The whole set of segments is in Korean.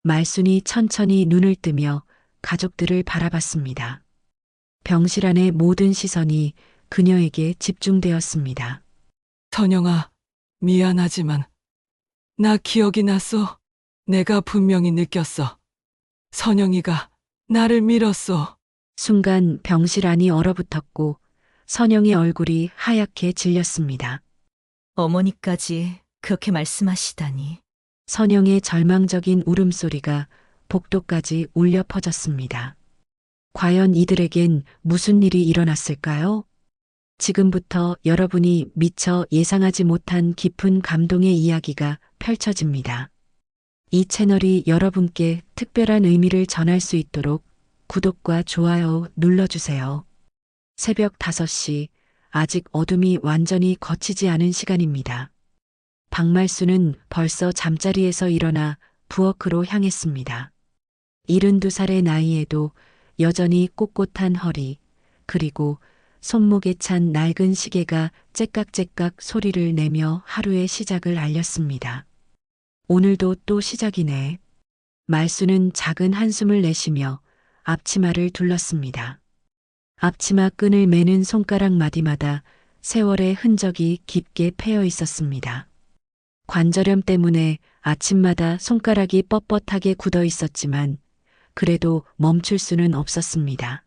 말순이 천천히 눈을 뜨며 가족들을 바라봤습니다. 병실 안의 모든 시선이 그녀에게 집중되었습니다. 선영아, 미안하지만 나 기억이 났어. 내가 분명히 느꼈어. 선영이가 나를 밀었어. 순간 병실 안이 얼어붙었고 선영의 얼굴이 하얗게 질렸습니다. 어머니까지 그렇게 말씀하시다니. 선영의 절망적인 울음소리가 복도까지 울려 퍼졌습니다. 과연 이들에겐 무슨 일이 일어났을까요? 지금부터 여러분이 미처 예상하지 못한 깊은 감동의 이야기가 펼쳐집니다. 이 채널이 여러분께 특별한 의미를 전할 수 있도록 구독과 좋아요 눌러주세요. 새벽 5시, 아직 어둠이 완전히 걷히지 않은 시간입니다. 박말수는 벌써 잠자리에서 일어나 부엌으로 향했습니다. 72살의 나이에도 여전히 꼿꼿한 허리, 그리고 손목에 찬 낡은 시계가 째깍째깍 소리를 내며 하루의 시작을 알렸습니다. 오늘도 또 시작이네. 말수는 작은 한숨을 내쉬며 앞치마를 둘렀습니다. 앞치마 끈을 매는 손가락 마디마다 세월의 흔적이 깊게 패여 있었습니다. 관절염 때문에 아침마다 손가락이 뻣뻣하게 굳어 있었지만 그래도 멈출 수는 없었습니다.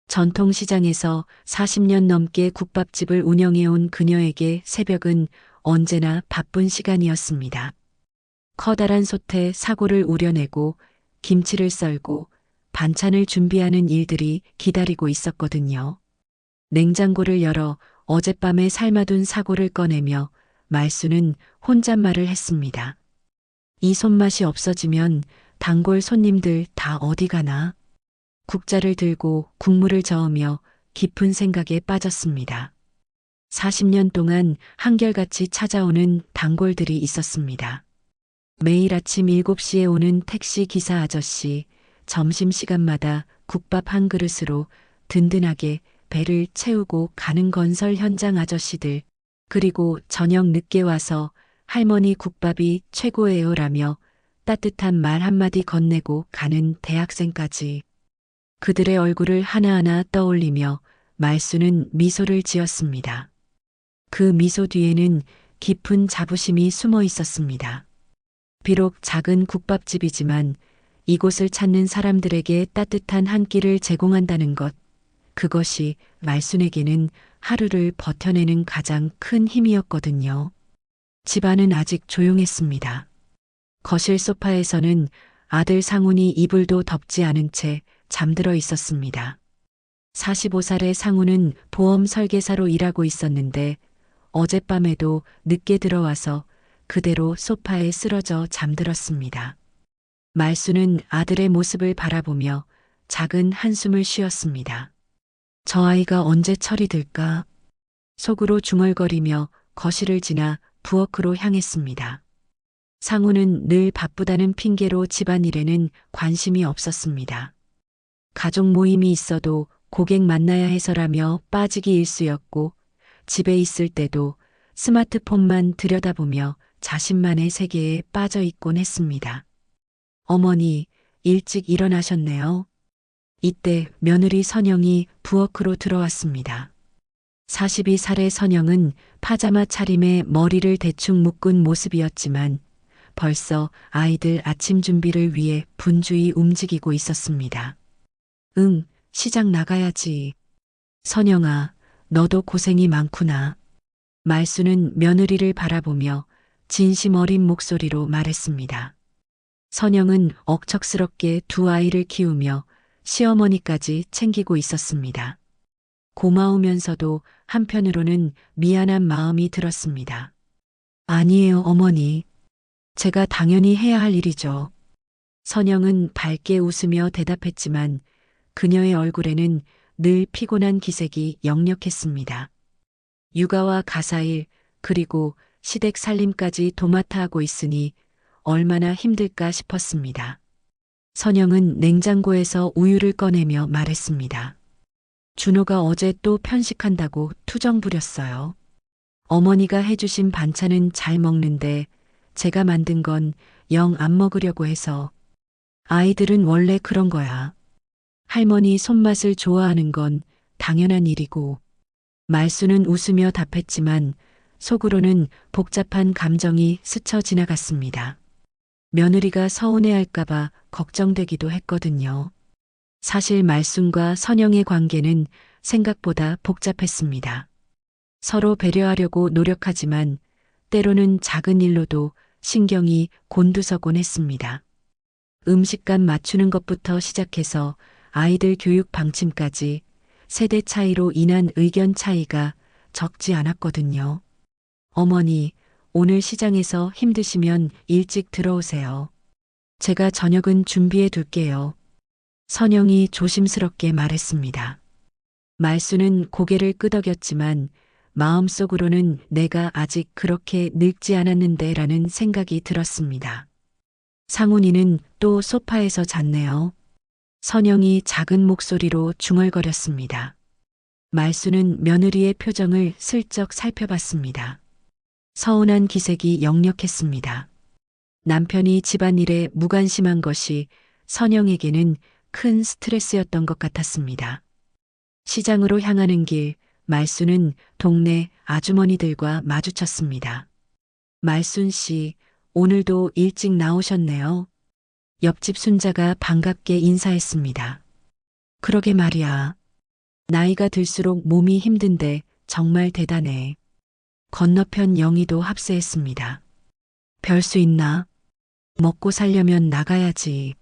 전통시장에서 40년 넘게 국밥집을 운영해온 그녀에게 새벽은 언제나 바쁜 시간이었습니다. 커다란 솥에 사골을 우려내고 김치를 썰고 반찬을 준비하는 일들이 기다리고 있었거든요. 냉장고를 열어 어젯밤에 삶아둔 사골을 꺼내며 말수는 혼잣말을 했습니다. 이 손맛이 없어지면 단골 손님들 다 어디 가나? 국자를 들고 국물을 저으며 깊은 생각에 빠졌습니다. 40년 동안 한결같이 찾아오는 단골들이 있었습니다. 매일 아침 7시에 오는 택시 기사 아저씨, 점심시간마다 국밥 한 그릇으로 든든하게 배를 채우고 가는 건설 현장 아저씨들, 그리고 저녁 늦게 와서 할머니 국밥이 최고예요라며 따뜻한 말 한마디 건네고 가는 대학생까지. 그들의 얼굴을 하나하나 떠올리며 말수는 미소를 지었습니다. 그 미소 뒤에는 깊은 자부심이 숨어 있었습니다. 비록 작은 국밥집이지만 이곳을 찾는 사람들에게 따뜻한 한 끼를 제공한다는 것, 그것이 말순에게는 하루를 버텨내는 가장 큰 힘이었거든요. 집안은 아직 조용했습니다. 거실 소파에서는 아들 상훈이 이불도 덮지 않은 채 잠들어 있었습니다. 45살의 상훈은 보험 설계사로 일하고 있었는데 어젯밤에도 늦게 들어와서 그대로 소파에 쓰러져 잠들었습니다. 말수는 아들의 모습을 바라보며 작은 한숨을 쉬었습니다. 저 아이가 언제 철이 들까? 속으로 중얼거리며 거실을 지나 부엌으로 향했습니다. 상우는 늘 바쁘다는 핑계로 집안일에는 관심이 없었습니다. 가족 모임이 있어도 고객 만나야 해서라며 빠지기 일쑤였고 집에 있을 때도 스마트폰만 들여다보며 자신만의 세계에 빠져 있곤 했습니다. 어머니, 일찍 일어나셨네요. 이때 며느리 선영이 부엌으로 들어왔습니다. 42살의 선영은 파자마 차림에 머리를 대충 묶은 모습이었지만 벌써 아이들 아침 준비를 위해 분주히 움직이고 있었습니다. 응, 시장 나가야지. 선영아, 너도 고생이 많구나. 말수는 며느리를 바라보며 진심 어린 목소리로 말했습니다. 선영은 억척스럽게 두 아이를 키우며 시어머니까지 챙기고 있었습니다. 고마우면서도 한편으로는 미안한 마음이 들었습니다. 아니에요, 어머니. 제가 당연히 해야 할 일이죠. 선영은 밝게 웃으며 대답했지만 그녀의 얼굴에는 늘 피곤한 기색이 역력했습니다. 육아와 가사일, 그리고 시댁 살림까지 도맡아 하고 있으니 얼마나 힘들까 싶었습니다. 선영은 냉장고에서 우유를 꺼내며 말했습니다. 준호가 어제 또 편식한다고 투정 부렸어요. 어머니가 해주신 반찬은 잘 먹는데 제가 만든 건 영 안 먹으려고 해서. 아이들은 원래 그런 거야. 할머니 손맛을 좋아하는 건 당연한 일이고, 말수는 웃으며 답했지만 속으로는 복잡한 감정이 스쳐 지나갔습니다. 며느리가 서운해할까봐 걱정되기도 했거든요. 사실 말순과 선영의 관계는 생각보다 복잡했습니다. 서로 배려하려고 노력하지만 때로는 작은 일로도 신경이 곤두서곤 했습니다. 음식값 맞추는 것부터 시작해서 아이들 교육 방침까지 세대 차이로 인한 의견 차이가 적지 않았거든요. 어머니, 오늘 시장에서 힘드시면 일찍 들어오세요. 제가 저녁은 준비해 둘게요. 선영이 조심스럽게 말했습니다. 말수는 고개를 끄덕였지만 마음속으로는 내가 아직 그렇게 늙지 않았는데 라는 생각이 들었습니다. 상훈이는 또 소파에서 잤네요. 선영이 작은 목소리로 중얼거렸습니다. 말수는 며느리의 표정을 슬쩍 살펴봤습니다. 서운한 기색이 역력했습니다. 남편이 집안일에 무관심한 것이 선영에게는 큰 스트레스였던 것 같았습니다. 시장으로 향하는 길, 말수는 동네 아주머니들과 마주쳤습니다. 말순 씨, 오늘도 일찍 나오셨네요. 옆집 순자가 반갑게 인사했습니다. 그러게 말이야. 나이가 들수록 몸이 힘든데 정말 대단해. 건너편 영희도 합세했습니다. 별 수 있나? 먹고 살려면 나가야지.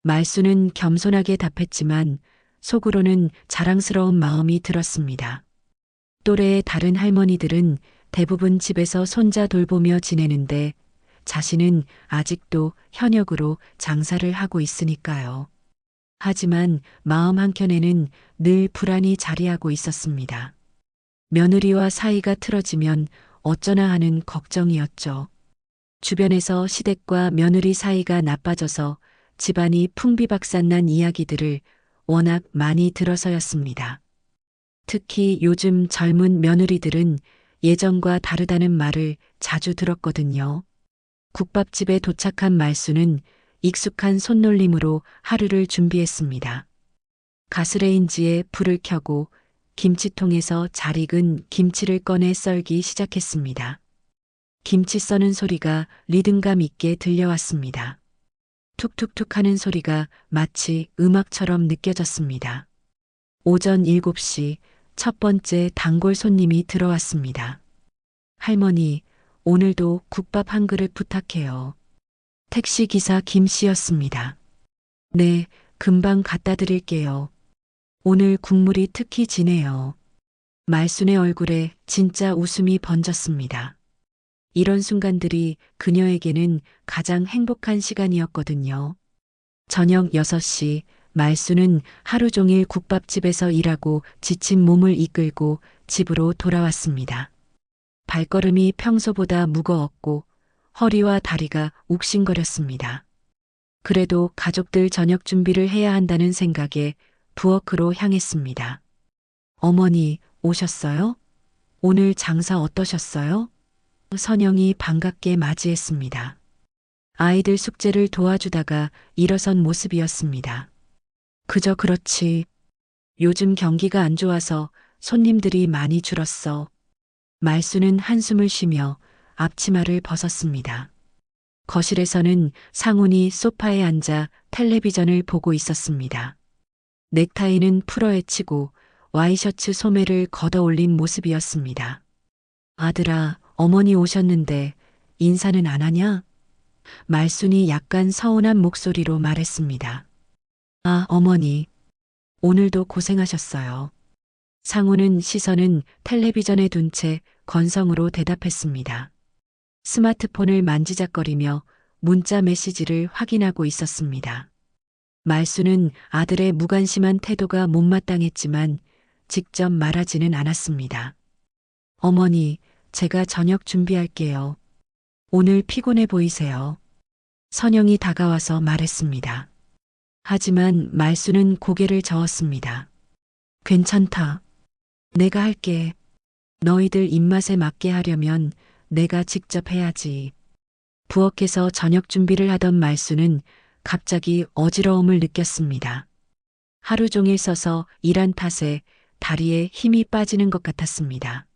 말수는 겸손하게 답했지만 속으로는 자랑스러운 마음이 들었습니다. 또래의 다른 할머니들은 대부분 집에서 손자 돌보며 지내는데 자신은 아직도 현역으로 장사를 하고 있으니까요. 하지만 마음 한켠에는 늘 불안이 자리하고 있었습니다. 며느리와 사이가 틀어지면 어쩌나 하는 걱정이었죠. 주변에서 시댁과 며느리 사이가 나빠져서 집안이 풍비박산난 이야기들을 워낙 많이 들어서였습니다. 특히 요즘 젊은 며느리들은 예전과 다르다는 말을 자주 들었거든요. 국밥집에 도착한 말수는 익숙한 손놀림으로 하루를 준비했습니다. 가스레인지에 불을 켜고 김치통에서 잘 익은 김치를 꺼내 썰기 시작했습니다. 김치 써는 소리가 리듬감 있게 들려왔습니다. 툭툭툭 하는 소리가 마치 음악처럼 느껴졌습니다. 오전 7시 첫 번째 단골 손님이 들어왔습니다. 할머니, 오늘도 국밥 한 그릇 부탁해요. 택시기사 김 씨였습니다. 네, 금방 갖다 드릴게요. 오늘 국물이 특히 진해요. 말순의 얼굴에 진짜 웃음이 번졌습니다. 이런 순간들이 그녀에게는 가장 행복한 시간이었거든요. 저녁 6시 말수는 하루 종일 국밥집에서 일하고 지친 몸을 이끌고 집으로 돌아왔습니다. 발걸음이 평소보다 무거웠고 허리와 다리가 욱신거렸습니다. 그래도 가족들 저녁 준비를 해야 한다는 생각에 부엌으로 향했습니다. 어머니, 오셨어요? 오늘 장사 어떠셨어요? 선영이 반갑게 맞이했습니다. 아이들 숙제를 도와주다가 일어선 모습이었습니다. 그저 그렇지. 요즘 경기가 안 좋아서 손님들이 많이 줄었어. 말수는 한숨을 쉬며 앞치마를 벗었습니다. 거실에서는 상훈이 소파에 앉아 텔레비전을 보고 있었습니다. 넥타이는 풀어헤치고 와이셔츠 소매를 걷어올린 모습이었습니다. 아들아, 어머니 오셨는데 인사는 안 하냐? 말순이 약간 서운한 목소리로 말했습니다. 아, 어머니. 오늘도 고생하셨어요. 상우는 시선은 텔레비전에 둔 채 건성으로 대답했습니다. 스마트폰을 만지작거리며 문자 메시지를 확인하고 있었습니다. 말수는 아들의 무관심한 태도가 못마땅했지만 직접 말하지는 않았습니다. 어머니, 제가 저녁 준비할게요. 오늘 피곤해 보이세요. 선영이 다가와서 말했습니다. 하지만 말수는 고개를 저었습니다. 괜찮다. 내가 할게. 너희들 입맛에 맞게 하려면 내가 직접 해야지. 부엌에서 저녁 준비를 하던 말수는 갑자기 어지러움을 느꼈습니다. 하루 종일 서서 일한 탓에 다리에 힘이 빠지는 것 같았습니다.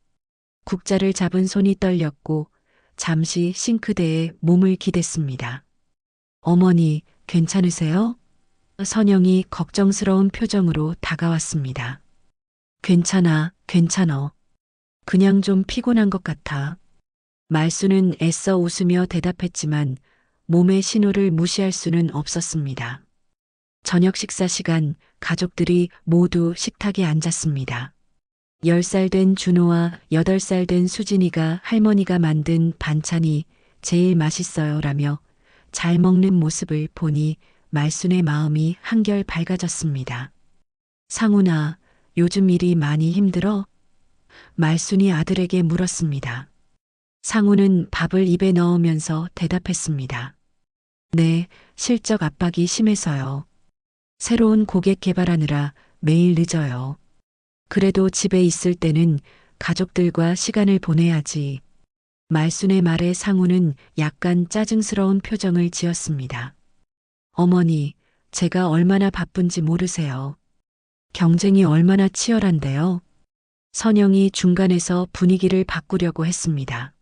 국자를 잡은 손이 떨렸고 잠시 싱크대에 몸을 기댔습니다. 어머니, 괜찮으세요? 선영이 걱정스러운 표정으로 다가왔습니다. 괜찮아, 괜찮어. 그냥 좀 피곤한 것 같아. 말수는 애써 웃으며 대답했지만 몸의 신호를 무시할 수는 없었습니다. 저녁 식사 시간 가족들이 모두 식탁에 앉았습니다. 10살 된 준호와 8살 된 수진이가 할머니가 만든 반찬이 제일 맛있어요 라며 잘 먹는 모습을 보니 말순의 마음이 한결 밝아졌습니다. 상훈아, 요즘 일이 많이 힘들어? 말순이 아들에게 물었습니다. 상훈은 밥을 입에 넣으면서 대답했습니다. 네, 실적 압박이 심해서요. 새로운 고객 개발하느라 매일 늦어요. 그래도 집에 있을 때는 가족들과 시간을 보내야지. 말순의 말에 상우는 약간 짜증스러운 표정을 지었습니다. 어머니, 제가 얼마나 바쁜지 모르세요. 경쟁이 얼마나 치열한데요. 선영이 중간에서 분위기를 바꾸려고 했습니다.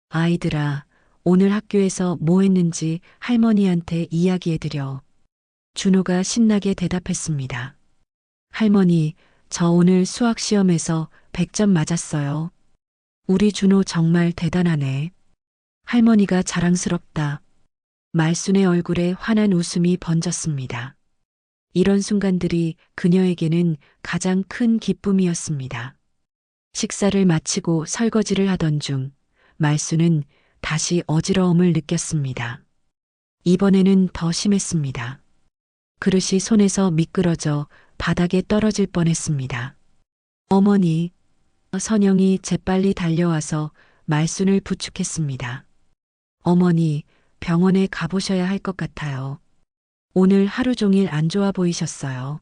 아이들아, 오늘 학교에서 뭐 했는지 할머니한테 이야기해드려. 준호가 신나게 대답했습니다. 할머니, 저 오늘 수학 시험에서 100점 맞았어요. 우리 준호 정말 대단하네. 할머니가 자랑스럽다. 말순의 얼굴에 환한 웃음이 번졌습니다. 이런 순간들이 그녀에게는 가장 큰 기쁨이었습니다. 식사를 마치고 설거지를 하던 중 말순은 다시 어지러움을 느꼈습니다. 이번에는 더 심했습니다. 그릇이 손에서 미끄러져 바닥에 떨어질 뻔했습니다. 어머니, 선영이 재빨리 달려와서 말순을 부축했습니다. 어머니, 병원에 가보셔야 할 것 같아요. 오늘 하루 종일 안 좋아 보이셨어요.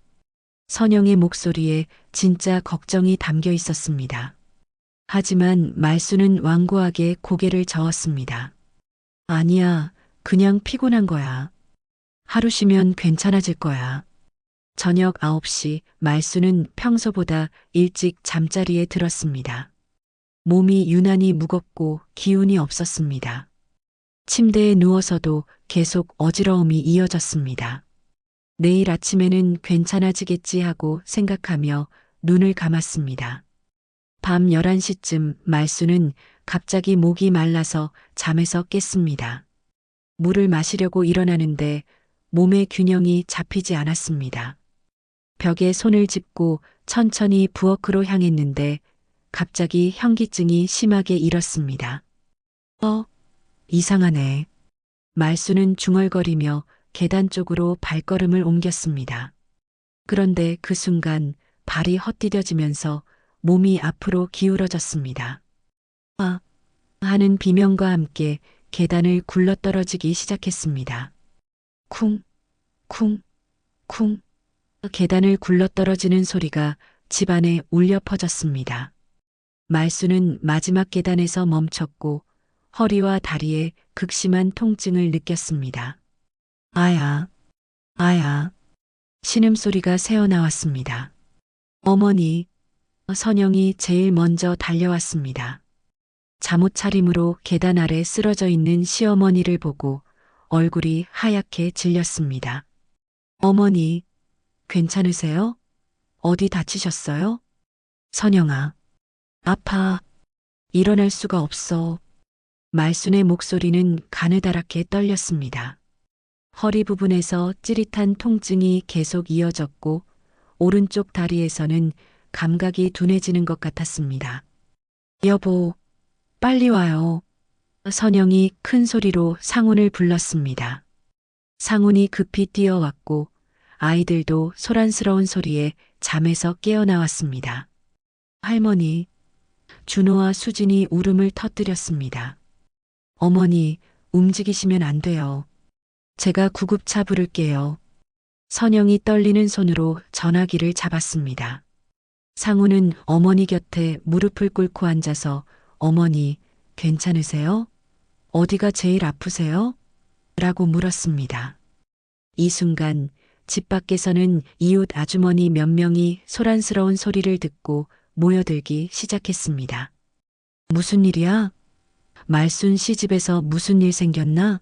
선영의 목소리에 진짜 걱정이 담겨 있었습니다. 하지만 말순은 완고하게 고개를 저었습니다. 아니야, 그냥 피곤한 거야. 하루 쉬면 괜찮아질 거야. 저녁 9시 말순은 평소보다 일찍 잠자리에 들었습니다. 몸이 유난히 무겁고 기운이 없었습니다. 침대에 누워서도 계속 어지러움이 이어졌습니다. 내일 아침에는 괜찮아지겠지 하고 생각하며 눈을 감았습니다. 밤 11시쯤 말순은 갑자기 목이 말라서 잠에서 깼습니다. 물을 마시려고 일어나는데 몸의 균형이 잡히지 않았습니다. 벽에 손을 짚고 천천히 부엌으로 향했는데 갑자기 현기증이 심하게 일었습니다. 이상하네. 말순은 중얼거리며 계단 쪽으로 발걸음을 옮겼습니다. 그런데 그 순간 발이 헛디뎌지면서 몸이 앞으로 기울어졌습니다. 하는 비명과 함께 계단을 굴러떨어지기 시작했습니다. 쿵, 쿵, 쿵. 계단을 굴러떨어지는 소리가 집안에 울려 퍼졌습니다. 말순은 마지막 계단에서 멈췄고 허리와 다리에 극심한 통증을 느꼈습니다. 아야, 아야. 신음소리가 새어나왔습니다. 어머니, 선영이 제일 먼저 달려왔습니다. 잠옷 차림으로 계단 아래 쓰러져 있는 시어머니를 보고 얼굴이 하얗게 질렸습니다. 어머니, 괜찮으세요? 어디 다치셨어요? 선영아, 아파. 일어날 수가 없어. 말순의 목소리는 가느다랗게 떨렸습니다. 허리 부분에서 찌릿한 통증이 계속 이어졌고 오른쪽 다리에서는 감각이 둔해지는 것 같았습니다. 여보, 빨리 와요. 선영이 큰 소리로 상훈을 불렀습니다. 상훈이 급히 뛰어왔고 아이들도 소란스러운 소리에 잠에서 깨어나왔습니다. 할머니, 준호와 수진이 울음을 터뜨렸습니다. 어머니, 움직이시면 안 돼요. 제가 구급차 부를게요. 선영이 떨리는 손으로 전화기를 잡았습니다. 상우는 어머니 곁에 무릎을 꿇고 앉아서 어머니, 괜찮으세요? 어디가 제일 아프세요? 라고 물었습니다. 이 순간 집 밖에서는 이웃 아주머니 몇 명이 소란스러운 소리를 듣고 모여들기 시작했습니다. 무슨 일이야? 말순 씨 집에서 무슨 일 생겼나?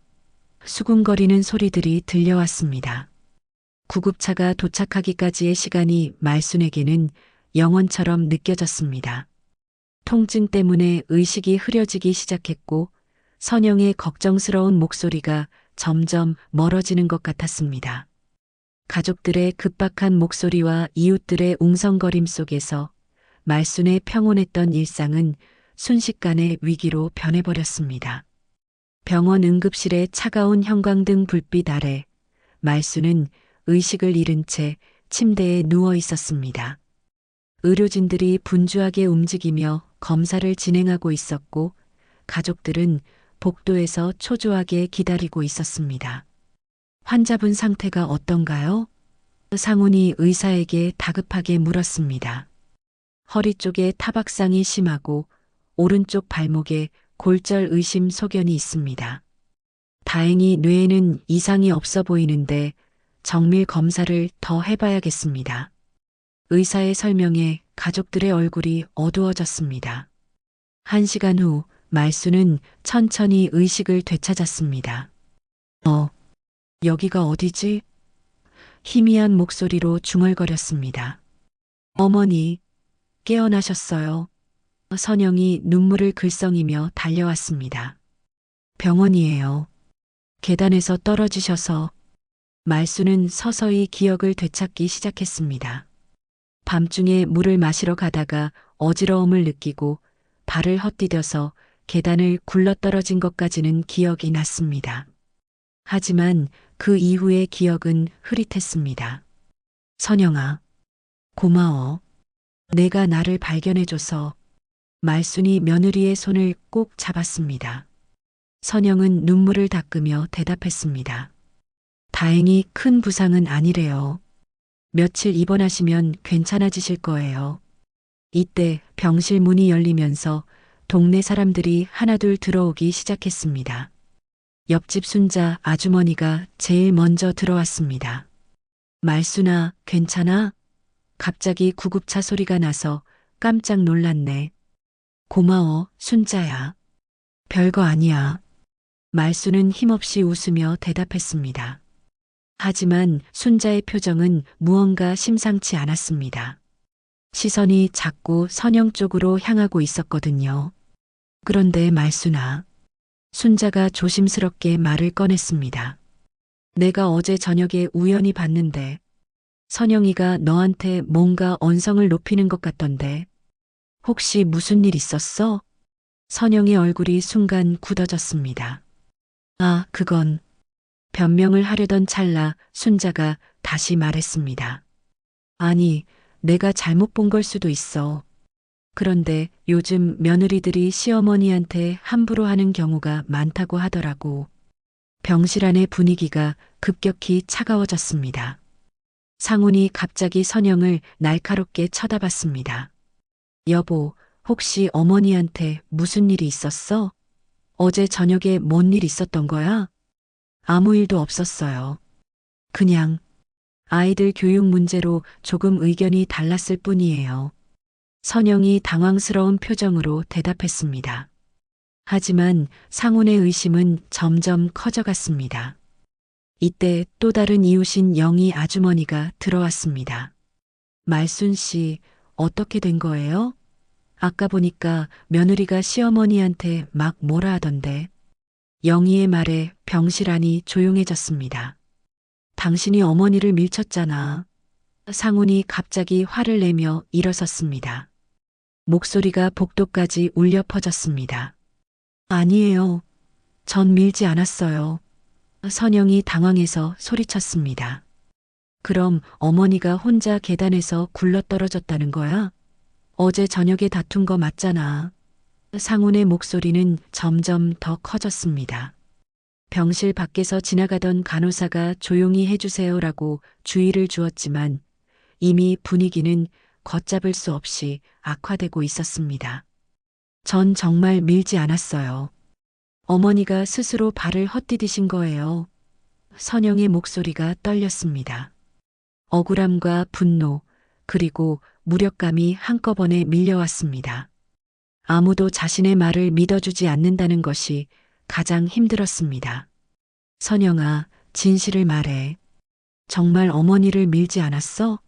수군거리는 소리들이 들려왔습니다. 구급차가 도착하기까지의 시간이 말순에게는 영원처럼 느껴졌습니다. 통증 때문에 의식이 흐려지기 시작했고 선영의 걱정스러운 목소리가 점점 멀어지는 것 같았습니다. 가족들의 급박한 목소리와 이웃들의 웅성거림 속에서 말순의 평온했던 일상은 순식간에 위기로 변해버렸습니다. 병원 응급실의 차가운 형광등 불빛 아래 말순은 의식을 잃은 채 침대에 누워 있었습니다. 의료진들이 분주하게 움직이며 검사를 진행하고 있었고 가족들은 복도에서 초조하게 기다리고 있었습니다. 환자분 상태가 어떤가요? 상훈이 의사에게 다급하게 물었습니다. 허리 쪽에 타박상이 심하고 오른쪽 발목에 골절 의심 소견이 있습니다. 다행히 뇌에는 이상이 없어 보이는데 정밀 검사를 더 해봐야겠습니다. 의사의 설명에 가족들의 얼굴이 어두워졌습니다. 1시간 후 말순은 천천히 의식을 되찾았습니다. 여기가 어디지? 희미한 목소리로 중얼거렸습니다. 어머니, 깨어나셨어요. 선영이 눈물을 글썽이며 달려왔습니다. 병원이에요. 계단에서 떨어지셔서 말순은 서서히 기억을 되찾기 시작했습니다. 밤중에 물을 마시러 가다가 어지러움을 느끼고 발을 헛디뎌서 계단을 굴러떨어진 것까지는 기억이 났습니다. 하지만 그 이후의 기억은 흐릿했습니다. 선영아, 고마워. 내가 나를 발견해줘서. 말순이 며느리의 손을 꼭 잡았습니다. 선영은 눈물을 닦으며 대답했습니다. 다행히 큰 부상은 아니래요. 며칠 입원하시면 괜찮아지실 거예요. 이때 병실 문이 열리면서 동네 사람들이 하나둘 들어오기 시작했습니다. 옆집 순자 아주머니가 제일 먼저 들어왔습니다. 말순아, 괜찮아? 갑자기 구급차 소리가 나서 깜짝 놀랐네. 고마워, 순자야. 별거 아니야. 말순은 힘없이 웃으며 대답했습니다. 하지만 순자의 표정은 무언가 심상치 않았습니다. 시선이 자꾸 선영 쪽으로 향하고 있었거든요. 그런데 말순아. 순자가 조심스럽게 말을 꺼냈습니다. 내가 어제 저녁에 우연히 봤는데 선영이가 너한테 뭔가 언성을 높이는 것 같던데 혹시 무슨 일 있었어? 선영의 얼굴이 순간 굳어졌습니다. 아, 그건 변명을 하려던 찰나 순자가 다시 말했습니다. 아니, 내가 잘못 본 걸 수도 있어. 그런데 요즘 며느리들이 시어머니한테 함부로 하는 경우가 많다고 하더라고. 병실 안의 분위기가 급격히 차가워졌습니다. 상훈이 갑자기 선영을 날카롭게 쳐다봤습니다. 여보, 혹시 어머니한테 무슨 일이 있었어? 어제 저녁에 뭔 일 있었던 거야? 아무 일도 없었어요. 그냥 아이들 교육 문제로 조금 의견이 달랐을 뿐이에요. 선영이 당황스러운 표정으로 대답했습니다. 하지만 상훈의 의심은 점점 커져갔습니다. 이때 또 다른 이웃인 영희 아주머니가 들어왔습니다. 말순 씨, 어떻게 된 거예요? 아까 보니까 며느리가 시어머니한테 막 뭐라 하던데. 영희의 말에 병실 안이 조용해졌습니다. 당신이 어머니를 밀쳤잖아. 상훈이 갑자기 화를 내며 일어섰습니다. 목소리가 복도까지 울려 퍼졌습니다. 아니에요. 전 밀지 않았어요. 선영이 당황해서 소리쳤습니다. 그럼 어머니가 혼자 계단에서 굴러떨어졌다는 거야? 어제 저녁에 다툰 거 맞잖아. 상훈의 목소리는 점점 더 커졌습니다. 병실 밖에서 지나가던 간호사가 조용히 해주세요라고 주의를 주었지만 이미 분위기는 걷잡을 수 없이 악화되고 있었습니다. 전 정말 밀지 않았어요. 어머니가 스스로 발을 헛디디신 거예요. 선영의 목소리가 떨렸습니다. 억울함과 분노, 그리고 무력감이 한꺼번에 밀려왔습니다. 아무도 자신의 말을 믿어주지 않는다는 것이 가장 힘들었습니다. 선영아, 진실을 말해. 정말 어머니를 밀지 않았어?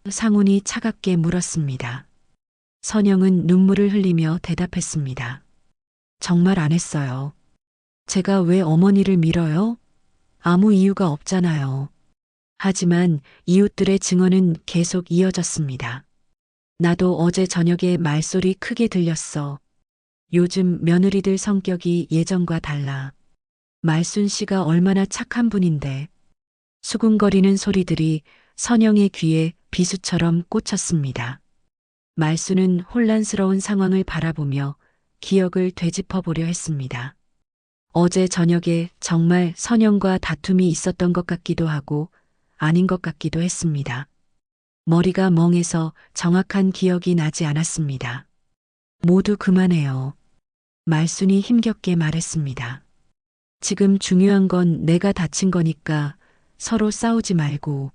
상훈이 차갑게 물었습니다. 선영은 눈물을 흘리며 대답했습니다. 정말 안 했어요. 제가 왜 어머니를 밀어요? 아무 이유가 없잖아요. 하지만 이웃들의 증언은 계속 이어졌습니다. 나도 어제 저녁에 말소리 크게 들렸어. 요즘 며느리들 성격이 예전과 달라. 말순 씨가 얼마나 착한 분인데. 수군거리는 소리들이 선영의 귀에 비수처럼 꽂혔습니다. 말순은 혼란스러운 상황을 바라보며 기억을 되짚어보려 했습니다. 어제 저녁에 정말 선영과 다툼이 있었던 것 같기도 하고 아닌 것 같기도 했습니다. 머리가 멍해서 정확한 기억이 나지 않았습니다. 모두 그만해요. 말순이 힘겹게 말했습니다. 지금 중요한 건 내가 다친 거니까 서로 싸우지 말고.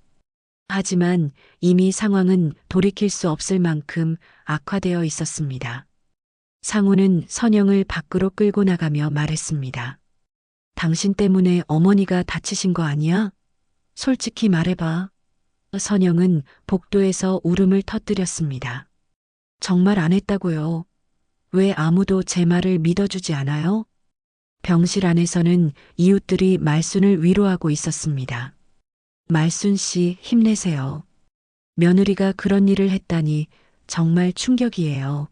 하지만 이미 상황은 돌이킬 수 없을 만큼 악화되어 있었습니다. 상우는 선영을 밖으로 끌고 나가며 말했습니다. 당신 때문에 어머니가 다치신 거 아니야? 솔직히 말해봐. 선영은 복도에서 울음을 터뜨렸습니다. 정말 안 했다고요. 왜 아무도 제 말을 믿어주지 않아요? 병실 안에서는 이웃들이 말순을 위로하고 있었습니다. 말순 씨 힘내세요. 며느리가 그런 일을 했다니 정말 충격이에요.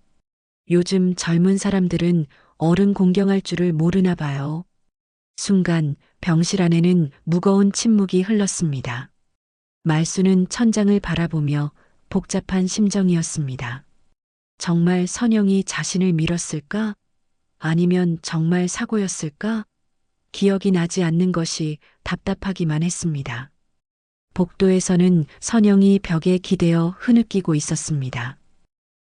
요즘 젊은 사람들은 어른 공경할 줄을 모르나 봐요. 순간 병실 안에는 무거운 침묵이 흘렀습니다. 말순은 천장을 바라보며 복잡한 심정이었습니다. 정말 선영이 자신을 밀었을까? 아니면 정말 사고였을까? 기억이 나지 않는 것이 답답하기만 했습니다. 복도에서는 선영이 벽에 기대어 흐느끼고 있었습니다.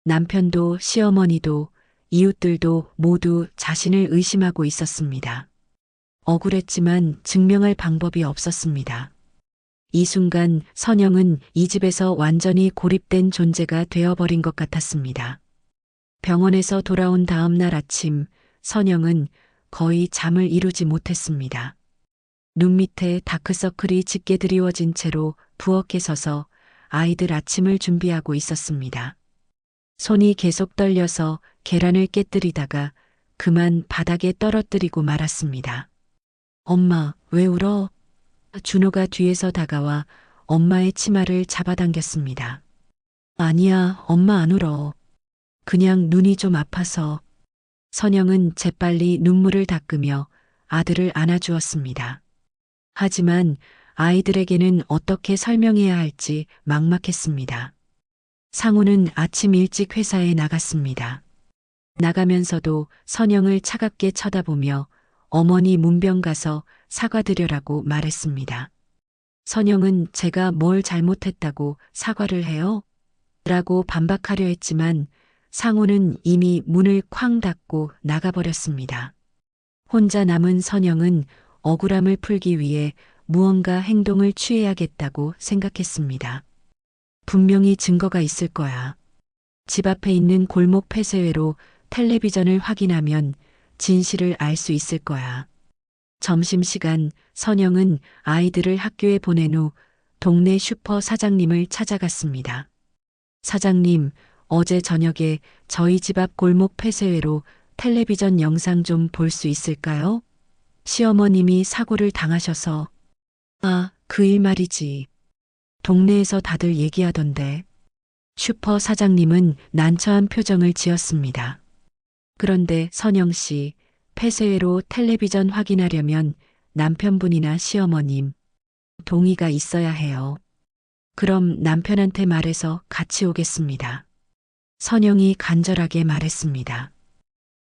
남편도 시어머니도 이웃들도 모두 자신을 의심하고 있었습니다. 억울했지만 증명할 방법이 없었습니다. 이 순간 선영은 이 집에서 완전히 고립된 존재가 되어버린 것 같았습니다. 병원에서 돌아온 다음 날 아침, 선영은 거의 잠을 이루지 못했습니다. 눈 밑에 다크서클이 짙게 드리워진 채로 부엌에 서서 아이들 아침을 준비하고 있었습니다. 손이 계속 떨려서 계란을 깨뜨리다가 그만 바닥에 떨어뜨리고 말았습니다. 엄마, 왜 울어? 준호가 뒤에서 다가와 엄마의 치마를 잡아당겼습니다. 아니야, 엄마 안 울어. 그냥 눈이 좀 아파서. 선영은 재빨리 눈물을 닦으며 아들을 안아주었습니다. 하지만 아이들에게는 어떻게 설명해야 할지 막막했습니다. 상우는 아침 일찍 회사에 나갔습니다. 나가면서도 선영을 차갑게 쳐다보며 어머니 문병 가서 사과드려라고 말했습니다. 선영은 제가 뭘 잘못했다고 사과를 해요? 라고 반박하려 했지만 상우는 이미 문을 쾅 닫고 나가버렸습니다. 혼자 남은 선영은 억울함을 풀기 위해 무언가 행동을 취해야겠다고 생각했습니다. 분명히 증거가 있을 거야. 집 앞에 있는 골목 폐쇄회로 텔레비전을 확인하면 진실을 알 수 있을 거야. 점심시간 선영은 아이들을 학교에 보낸 후 동네 슈퍼 사장님을 찾아갔습니다. 사장님, 어제 저녁에 저희 집 앞 골목 폐쇄회로 텔레비전 영상 좀 볼 수 있을까요? 시어머님이 사고를 당하셔서. 아, 그 일 말이지. 동네에서 다들 얘기하던데. 슈퍼 사장님은 난처한 표정을 지었습니다. 그런데 선영 씨, 폐쇄회로 텔레비전 확인하려면 남편분이나 시어머님 동의가 있어야 해요. 그럼 남편한테 말해서 같이 오겠습니다. 선영이 간절하게 말했습니다.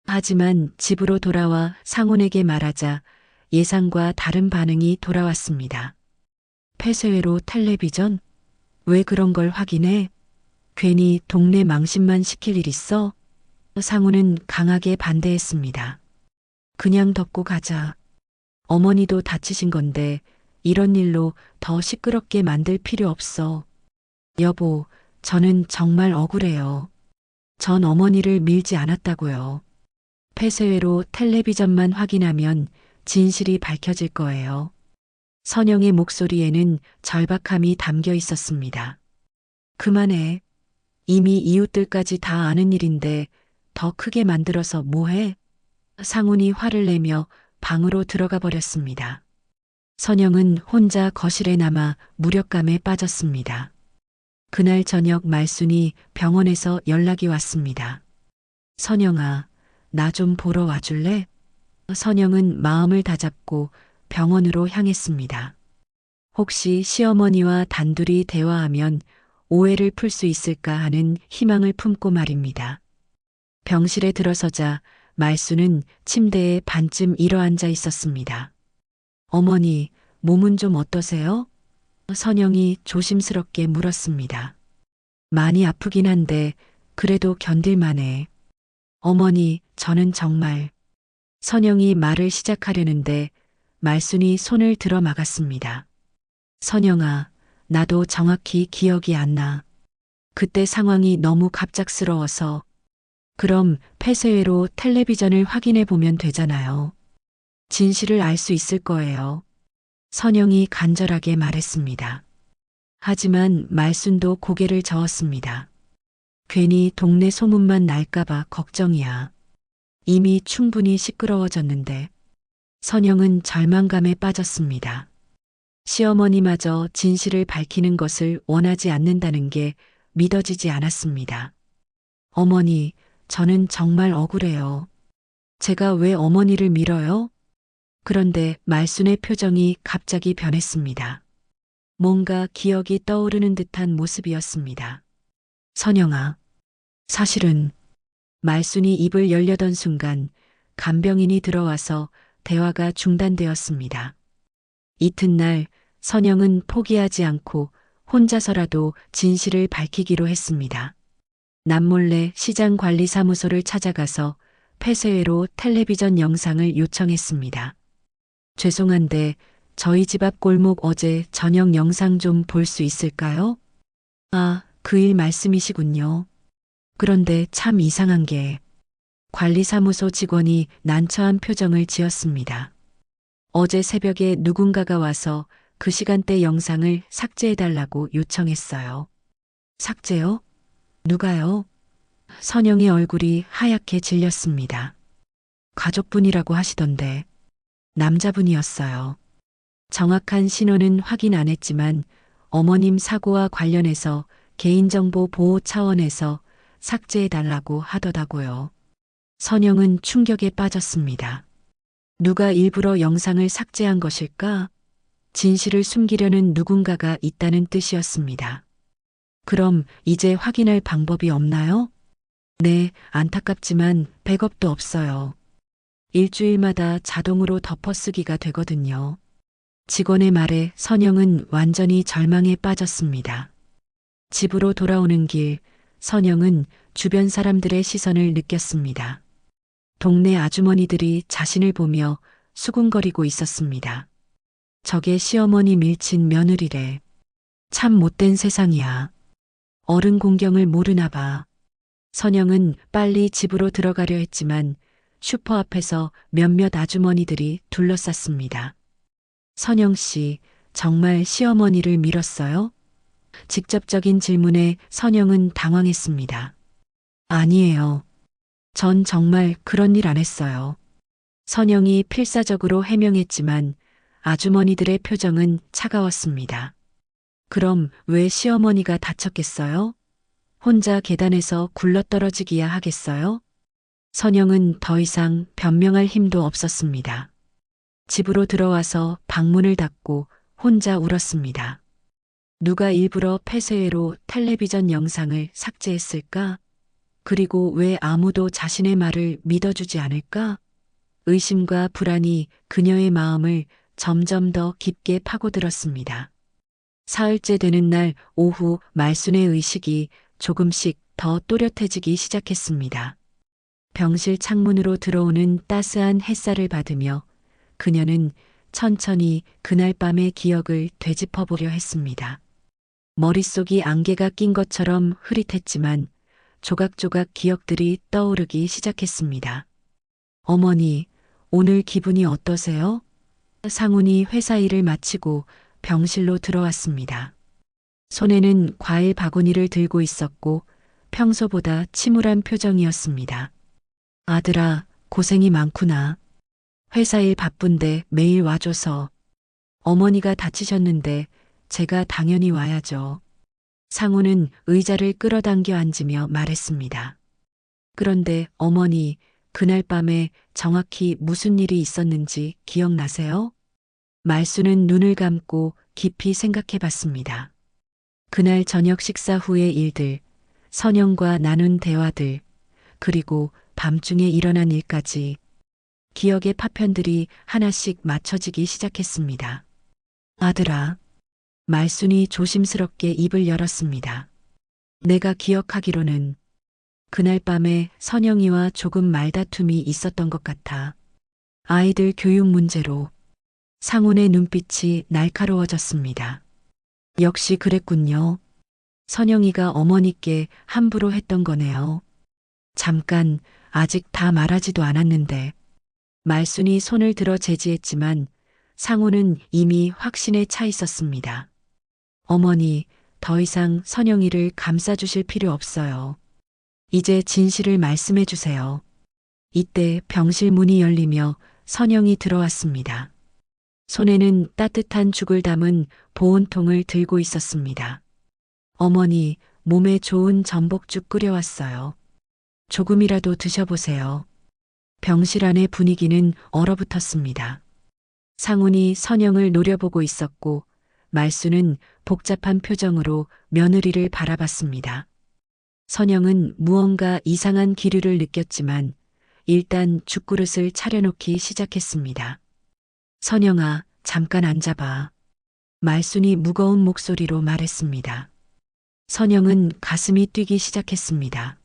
하지만 집으로 돌아와 상훈에게 말하자 예상과 다른 반응이 돌아왔습니다. 폐쇄회로 텔레비전? 왜 그런 걸 확인해? 괜히 동네 망신만 시킬 일 있어? 상훈은 강하게 반대했습니다. 그냥 덮고 가자. 어머니도 다치신 건데 이런 일로 더 시끄럽게 만들 필요 없어. 여보, 저는 정말 억울해요. 전 어머니를 밀지 않았다고요. 폐쇄회로 텔레비전만 확인하면 진실이 밝혀질 거예요. 선영의 목소리에는 절박함이 담겨 있었습니다. 그만해. 이미 이웃들까지 다 아는 일인데 더 크게 만들어서 뭐해? 상훈이 화를 내며 방으로 들어가 버렸습니다. 선영은 혼자 거실에 남아 무력감에 빠졌습니다. 그날 저녁 말순이 병원에서 연락이 왔습니다. 선영아, 나 좀 보러 와줄래? 선영은 마음을 다잡고 병원으로 향했습니다. 혹시 시어머니와 단둘이 대화하면 오해를 풀 수 있을까 하는 희망을 품고 말입니다. 병실에 들어서자 말수는 침대에 반쯤 일어앉아 있었습니다. 어머니, 몸은 좀 어떠세요? 선영이 조심스럽게 물었습니다. 많이 아프긴 한데 그래도 견딜만해. 어머니, 저는 정말. 선영이 말을 시작하려는데 말순이 손을 들어 막았습니다. 선영아, 나도 정확히 기억이 안 나. 그때 상황이 너무 갑작스러워서. 그럼 폐쇄회로 텔레비전을 확인해 보면 되잖아요. 진실을 알 수 있을 거예요. 선영이 간절하게 말했습니다. 하지만 말순도 고개를 저었습니다. 괜히 동네 소문만 날까봐 걱정이야. 이미 충분히 시끄러워졌는데. 선영은 절망감에 빠졌습니다. 시어머니마저 진실을 밝히는 것을 원하지 않는다는 게 믿어지지 않았습니다. 어머니, 저는 정말 억울해요. 제가 왜 어머니를 밀어요? 그런데 말순의 표정이 갑자기 변했습니다. 뭔가 기억이 떠오르는 듯한 모습이었습니다. 선영아, 사실은 말순이 입을 열려던 순간 간병인이 들어와서 대화가 중단되었습니다. 이튿날 선영은 포기하지 않고 혼자서라도 진실을 밝히기로 했습니다. 남몰래 시장관리사무소를 찾아가서 폐쇄회로 텔레비전 영상을 요청했습니다. 죄송한데 저희 집 앞 골목 어제 저녁 영상 좀 볼 수 있을까요? 아, 그 일 말씀이시군요. 그런데 참 이상한 게 관리사무소 직원이 난처한 표정을 지었습니다. 어제 새벽에 누군가가 와서 그 시간대 영상을 삭제해달라고 요청했어요. 삭제요? 누가요? 선영의 얼굴이 하얗게 질렸습니다. 가족분이라고 하시던데 남자분이었어요. 정확한 신원은 확인 안 했지만 어머님 사고와 관련해서 개인정보 보호 차원에서 삭제해달라고 하더라고요. 선영은 충격에 빠졌습니다. 누가 일부러 영상을 삭제한 것일까? 진실을 숨기려는 누군가가 있다는 뜻이었습니다. 그럼 이제 확인할 방법이 없나요? 네, 안타깝지만 백업도 없어요. 일주일마다 자동으로 덮어쓰기가 되거든요. 직원의 말에 선영은 완전히 절망에 빠졌습니다. 집으로 돌아오는 길, 선영은 주변 사람들의 시선을 느꼈습니다. 동네 아주머니들이 자신을 보며 수군거리고 있었습니다. 저게 시어머니 밀친 며느리래. 참 못된 세상이야. 어른 공경을 모르나 봐. 선영은 빨리 집으로 들어가려 했지만 슈퍼 앞에서 몇몇 아주머니들이 둘러쌌습니다. 선영 씨, 정말 시어머니를 밀었어요? 직접적인 질문에 선영은 당황했습니다. 아니에요. 전 정말 그런 일 안 했어요. 선영이 필사적으로 해명했지만 아주머니들의 표정은 차가웠습니다. 그럼 왜 시어머니가 다쳤겠어요? 혼자 계단에서 굴러떨어지기야 하겠어요? 선영은 더 이상 변명할 힘도 없었습니다. 집으로 들어와서 방문을 닫고 혼자 울었습니다. 누가 일부러 폐쇄회로 텔레비전 영상을 삭제했을까? 그리고 왜 아무도 자신의 말을 믿어주지 않을까? 의심과 불안이 그녀의 마음을 점점 더 깊게 파고들었습니다. 사흘째 되는 날 오후 말순의 의식이 조금씩 더 또렷해지기 시작했습니다. 병실 창문으로 들어오는 따스한 햇살을 받으며 그녀는 천천히 그날 밤의 기억을 되짚어보려 했습니다. 머릿속이 안개가 낀 것처럼 흐릿했지만 조각조각 기억들이 떠오르기 시작했습니다. 어머니, 오늘 기분이 어떠세요? 상훈이 회사 일을 마치고 병실로 들어왔습니다. 손에는 과일 바구니를 들고 있었고 평소보다 침울한 표정이었습니다. 아들아, 고생이 많구나. 회사 일 바쁜데 매일 와줘서. 어머니가 다치셨는데 제가 당연히 와야죠. 상우는 의자를 끌어당겨 앉으며 말했습니다. 그런데 어머니, 그날 밤에 정확히 무슨 일이 있었는지 기억나세요? 말수는 눈을 감고 깊이 생각해 봤습니다. 그날 저녁 식사 후의 일들, 선영과 나눈 대화들, 그리고 밤중에 일어난 일까지 기억의 파편들이 하나씩 맞춰지기 시작했습니다. 아들아, 말순이 조심스럽게 입을 열었습니다. 내가 기억하기로는 그날 밤에 선영이와 조금 말다툼이 있었던 것 같아. 아이들 교육 문제로. 상훈의 눈빛이 날카로워졌습니다. 역시 그랬군요. 선영이가 어머니께 함부로 했던 거네요. 잠깐, 아직 다 말하지도 않았는데. 말순이 손을 들어 제지했지만 상훈은 이미 확신에 차 있었습니다. 어머니, 더 이상 선영이를 감싸주실 필요 없어요. 이제 진실을 말씀해 주세요. 이때 병실 문이 열리며 선영이 들어왔습니다. 손에는 따뜻한 죽을 담은 보온통을 들고 있었습니다. 어머니, 몸에 좋은 전복죽 끓여왔어요. 조금이라도 드셔보세요. 병실 안의 분위기는 얼어붙었습니다. 상훈이 선영을 노려보고 있었고 말수는 복잡한 표정으로 며느리를 바라봤습니다. 선영은 무언가 이상한 기류를 느꼈지만 일단 죽그릇을 차려놓기 시작했습니다. 선영아, 잠깐 앉아봐. 말순이 무거운 목소리로 말했습니다. 선영은 가슴이 뛰기 시작했습니다.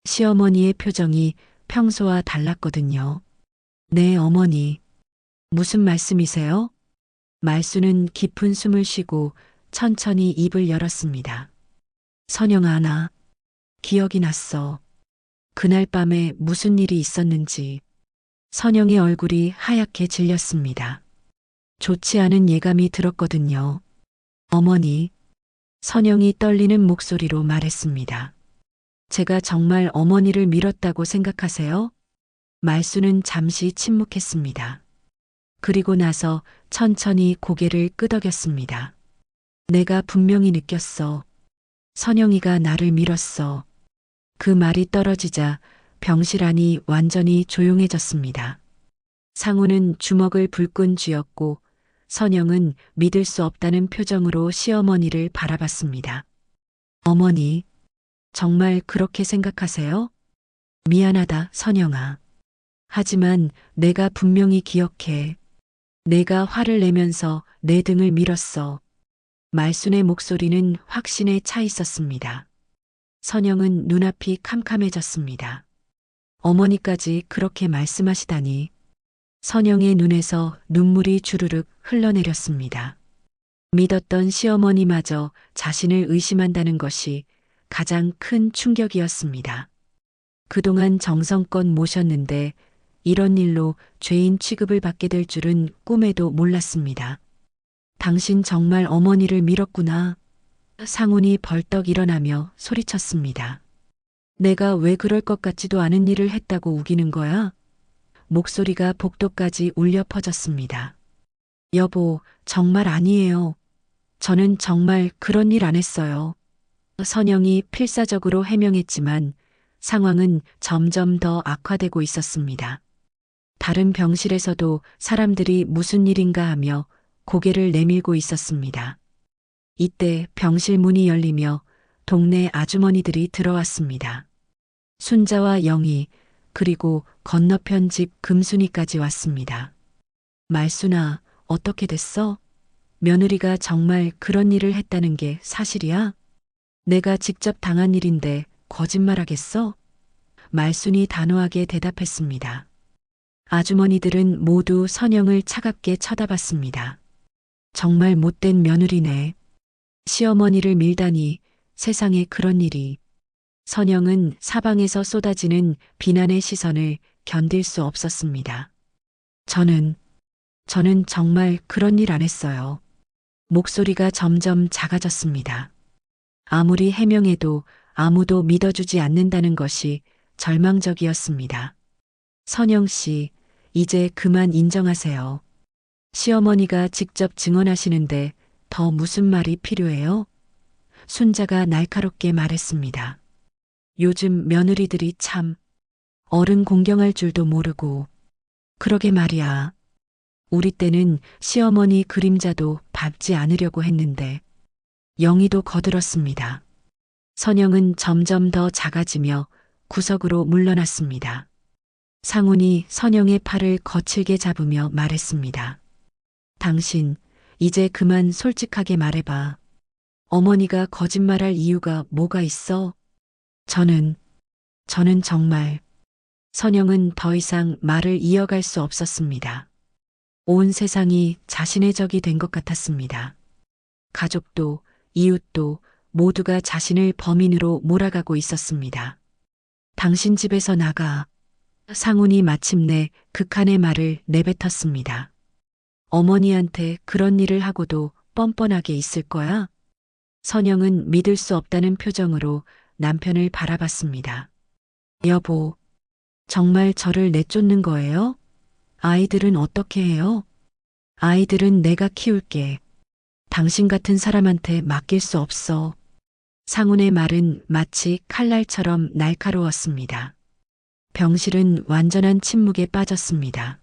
시어머니의 표정이 평소와 달랐거든요. 네, 어머니. 무슨 말씀이세요? 말수는 깊은 숨을 쉬고 천천히 입을 열었습니다. 선영아, 나 기억이 났어. 그날 밤에 무슨 일이 있었는지. 선영의 얼굴이 하얗게 질렸습니다. 좋지 않은 예감이 들었거든요. 어머니. 선영이 떨리는 목소리로 말했습니다. 제가 정말 어머니를 밀었다고 생각하세요? 말수는 잠시 침묵했습니다. 그리고 나서 천천히 고개를 끄덕였습니다. 내가 분명히 느꼈어. 선영이가 나를 밀었어. 그 말이 떨어지자 병실 안이 완전히 조용해졌습니다. 상우는 주먹을 불끈 쥐었고 선영은 믿을 수 없다는 표정으로 시어머니를 바라봤습니다. 어머니, 정말 그렇게 생각하세요? 미안하다, 선영아. 하지만 내가 분명히 기억해. 내가 화를 내면서 내 등을 밀었어. 말순의 목소리는 확신에 차 있었습니다. 선영은 눈앞이 캄캄해졌습니다. 어머니까지 그렇게 말씀하시다니. 선영의 눈에서 눈물이 주르륵 흘러내렸습니다. 믿었던 시어머니마저 자신을 의심한다는 것이 가장 큰 충격이었습니다. 그동안 정성껏 모셨는데 이런 일로 죄인 취급을 받게 될 줄은 꿈에도 몰랐습니다. 당신 정말 어머니를 밀었구나. 상훈이 벌떡 일어나며 소리쳤습니다. 내가 왜 그럴 것 같지도 않은 일을 했다고 우기는 거야? 목소리가 복도까지 울려 퍼졌습니다. 여보, 정말 아니에요. 저는 정말 그런 일 안 했어요. 선영이 필사적으로 해명했지만 상황은 점점 더 악화되고 있었습니다. 다른 병실에서도 사람들이 무슨 일인가 하며 고개를 내밀고 있었습니다. 이때 병실 문이 열리며 동네 아주머니들이 들어왔습니다. 순자와 영희, 그리고 건너편 집 금순이까지 왔습니다. 말순아, 어떻게 됐어? 며느리가 정말 그런 일을 했다는 게 사실이야? 내가 직접 당한 일인데 거짓말하겠어? 말순이 단호하게 대답했습니다. 아주머니들은 모두 선영을 차갑게 쳐다봤습니다. 정말 못된 며느리네. 시어머니를 밀다니 세상에 그런 일이. 선영은 사방에서 쏟아지는 비난의 시선을 견딜 수 없었습니다. 저는 정말 그런 일 안 했어요. 목소리가 점점 작아졌습니다. 아무리 해명해도 아무도 믿어주지 않는다는 것이 절망적이었습니다. 선영 씨, 이제 그만 인정하세요. 시어머니가 직접 증언하시는데 더 무슨 말이 필요해요? 순자가 날카롭게 말했습니다. 요즘 며느리들이 참 어른 공경할 줄도 모르고. 그러게 말이야. 우리 때는 시어머니 그림자도 밟지 않으려고 했는데. 영희도 거들었습니다. 선영은 점점 더 작아지며 구석으로 물러났습니다. 상훈이 선영의 팔을 거칠게 잡으며 말했습니다. 당신, 이제 그만 솔직하게 말해봐. 어머니가 거짓말할 이유가 뭐가 있어? 저는 정말. 선영은 더 이상 말을 이어갈 수 없었습니다. 온 세상이 자신의 적이 된 것 같았습니다. 가족도, 이웃도 모두가 자신을 범인으로 몰아가고 있었습니다. 당신 집에서 나가. 상훈이 마침내 극한의 말을 내뱉었습니다. 어머니한테 그런 일을 하고도 뻔뻔하게 있을 거야? 선영은 믿을 수 없다는 표정으로 남편을 바라봤습니다. 여보, 정말 저를 내쫓는 거예요? 아이들은 어떻게 해요? 아이들은 내가 키울게. 당신 같은 사람한테 맡길 수 없어. 상훈의 말은 마치 칼날처럼 날카로웠습니다. 병실은 완전한 침묵에 빠졌습니다.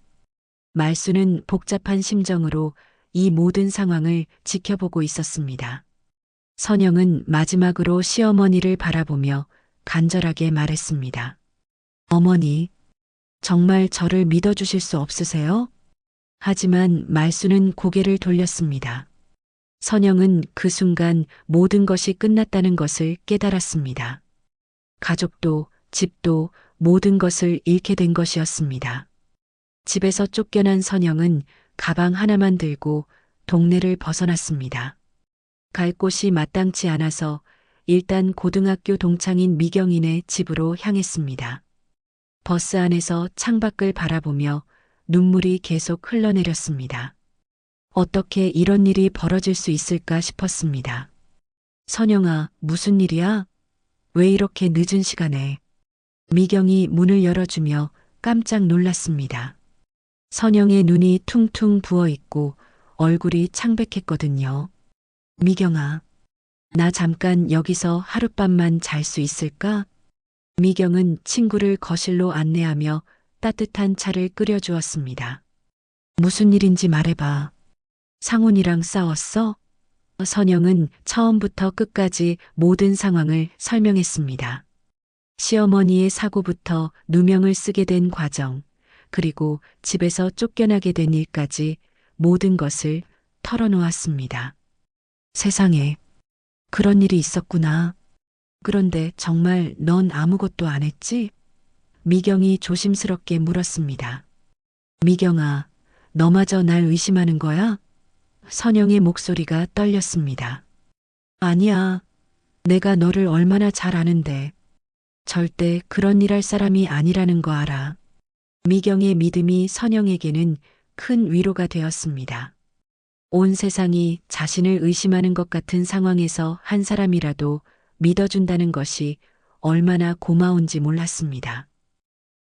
말수는 복잡한 심정으로 이 모든 상황을 지켜보고 있었습니다. 선영은 마지막으로 시어머니를 바라보며 간절하게 말했습니다. 어머니, 정말 저를 믿어주실 수 없으세요? 하지만 말수는 고개를 돌렸습니다. 선영은 그 순간 모든 것이 끝났다는 것을 깨달았습니다. 가족도, 집도 모든 것을 잃게 된 것이었습니다. 집에서 쫓겨난 선영은 가방 하나만 들고 동네를 벗어났습니다. 갈 곳이 마땅치 않아서 일단 고등학교 동창인 미경인의 집으로 향했습니다. 버스 안에서 창밖을 바라보며 눈물이 계속 흘러내렸습니다. 어떻게 이런 일이 벌어질 수 있을까 싶었습니다. 선영아, 무슨 일이야? 왜 이렇게 늦은 시간에? 미경이 문을 열어주며 깜짝 놀랐습니다. 선영의 눈이 퉁퉁 부어 있고 얼굴이 창백했거든요. 미경아, 나 잠깐 여기서 하룻밤만 잘 수 있을까? 미경은 친구를 거실로 안내하며 따뜻한 차를 끓여주었습니다. 무슨 일인지 말해봐. 상훈이랑 싸웠어? 선영은 처음부터 끝까지 모든 상황을 설명했습니다. 시어머니의 사고부터 누명을 쓰게 된 과정, 그리고 집에서 쫓겨나게 된 일까지 모든 것을 털어놓았습니다. 세상에, 그런 일이 있었구나. 그런데 정말 넌 아무것도 안 했지? 미경이 조심스럽게 물었습니다. 미경아, 너마저 날 의심하는 거야? 선영의 목소리가 떨렸습니다. 아니야. 내가 너를 얼마나 잘 아는데. 절대 그런 일 할 사람이 아니라는 거 알아. 미경의 믿음이 선영에게는 큰 위로가 되었습니다. 온 세상이 자신을 의심하는 것 같은 상황에서 한 사람이라도 믿어준다는 것이 얼마나 고마운지 몰랐습니다.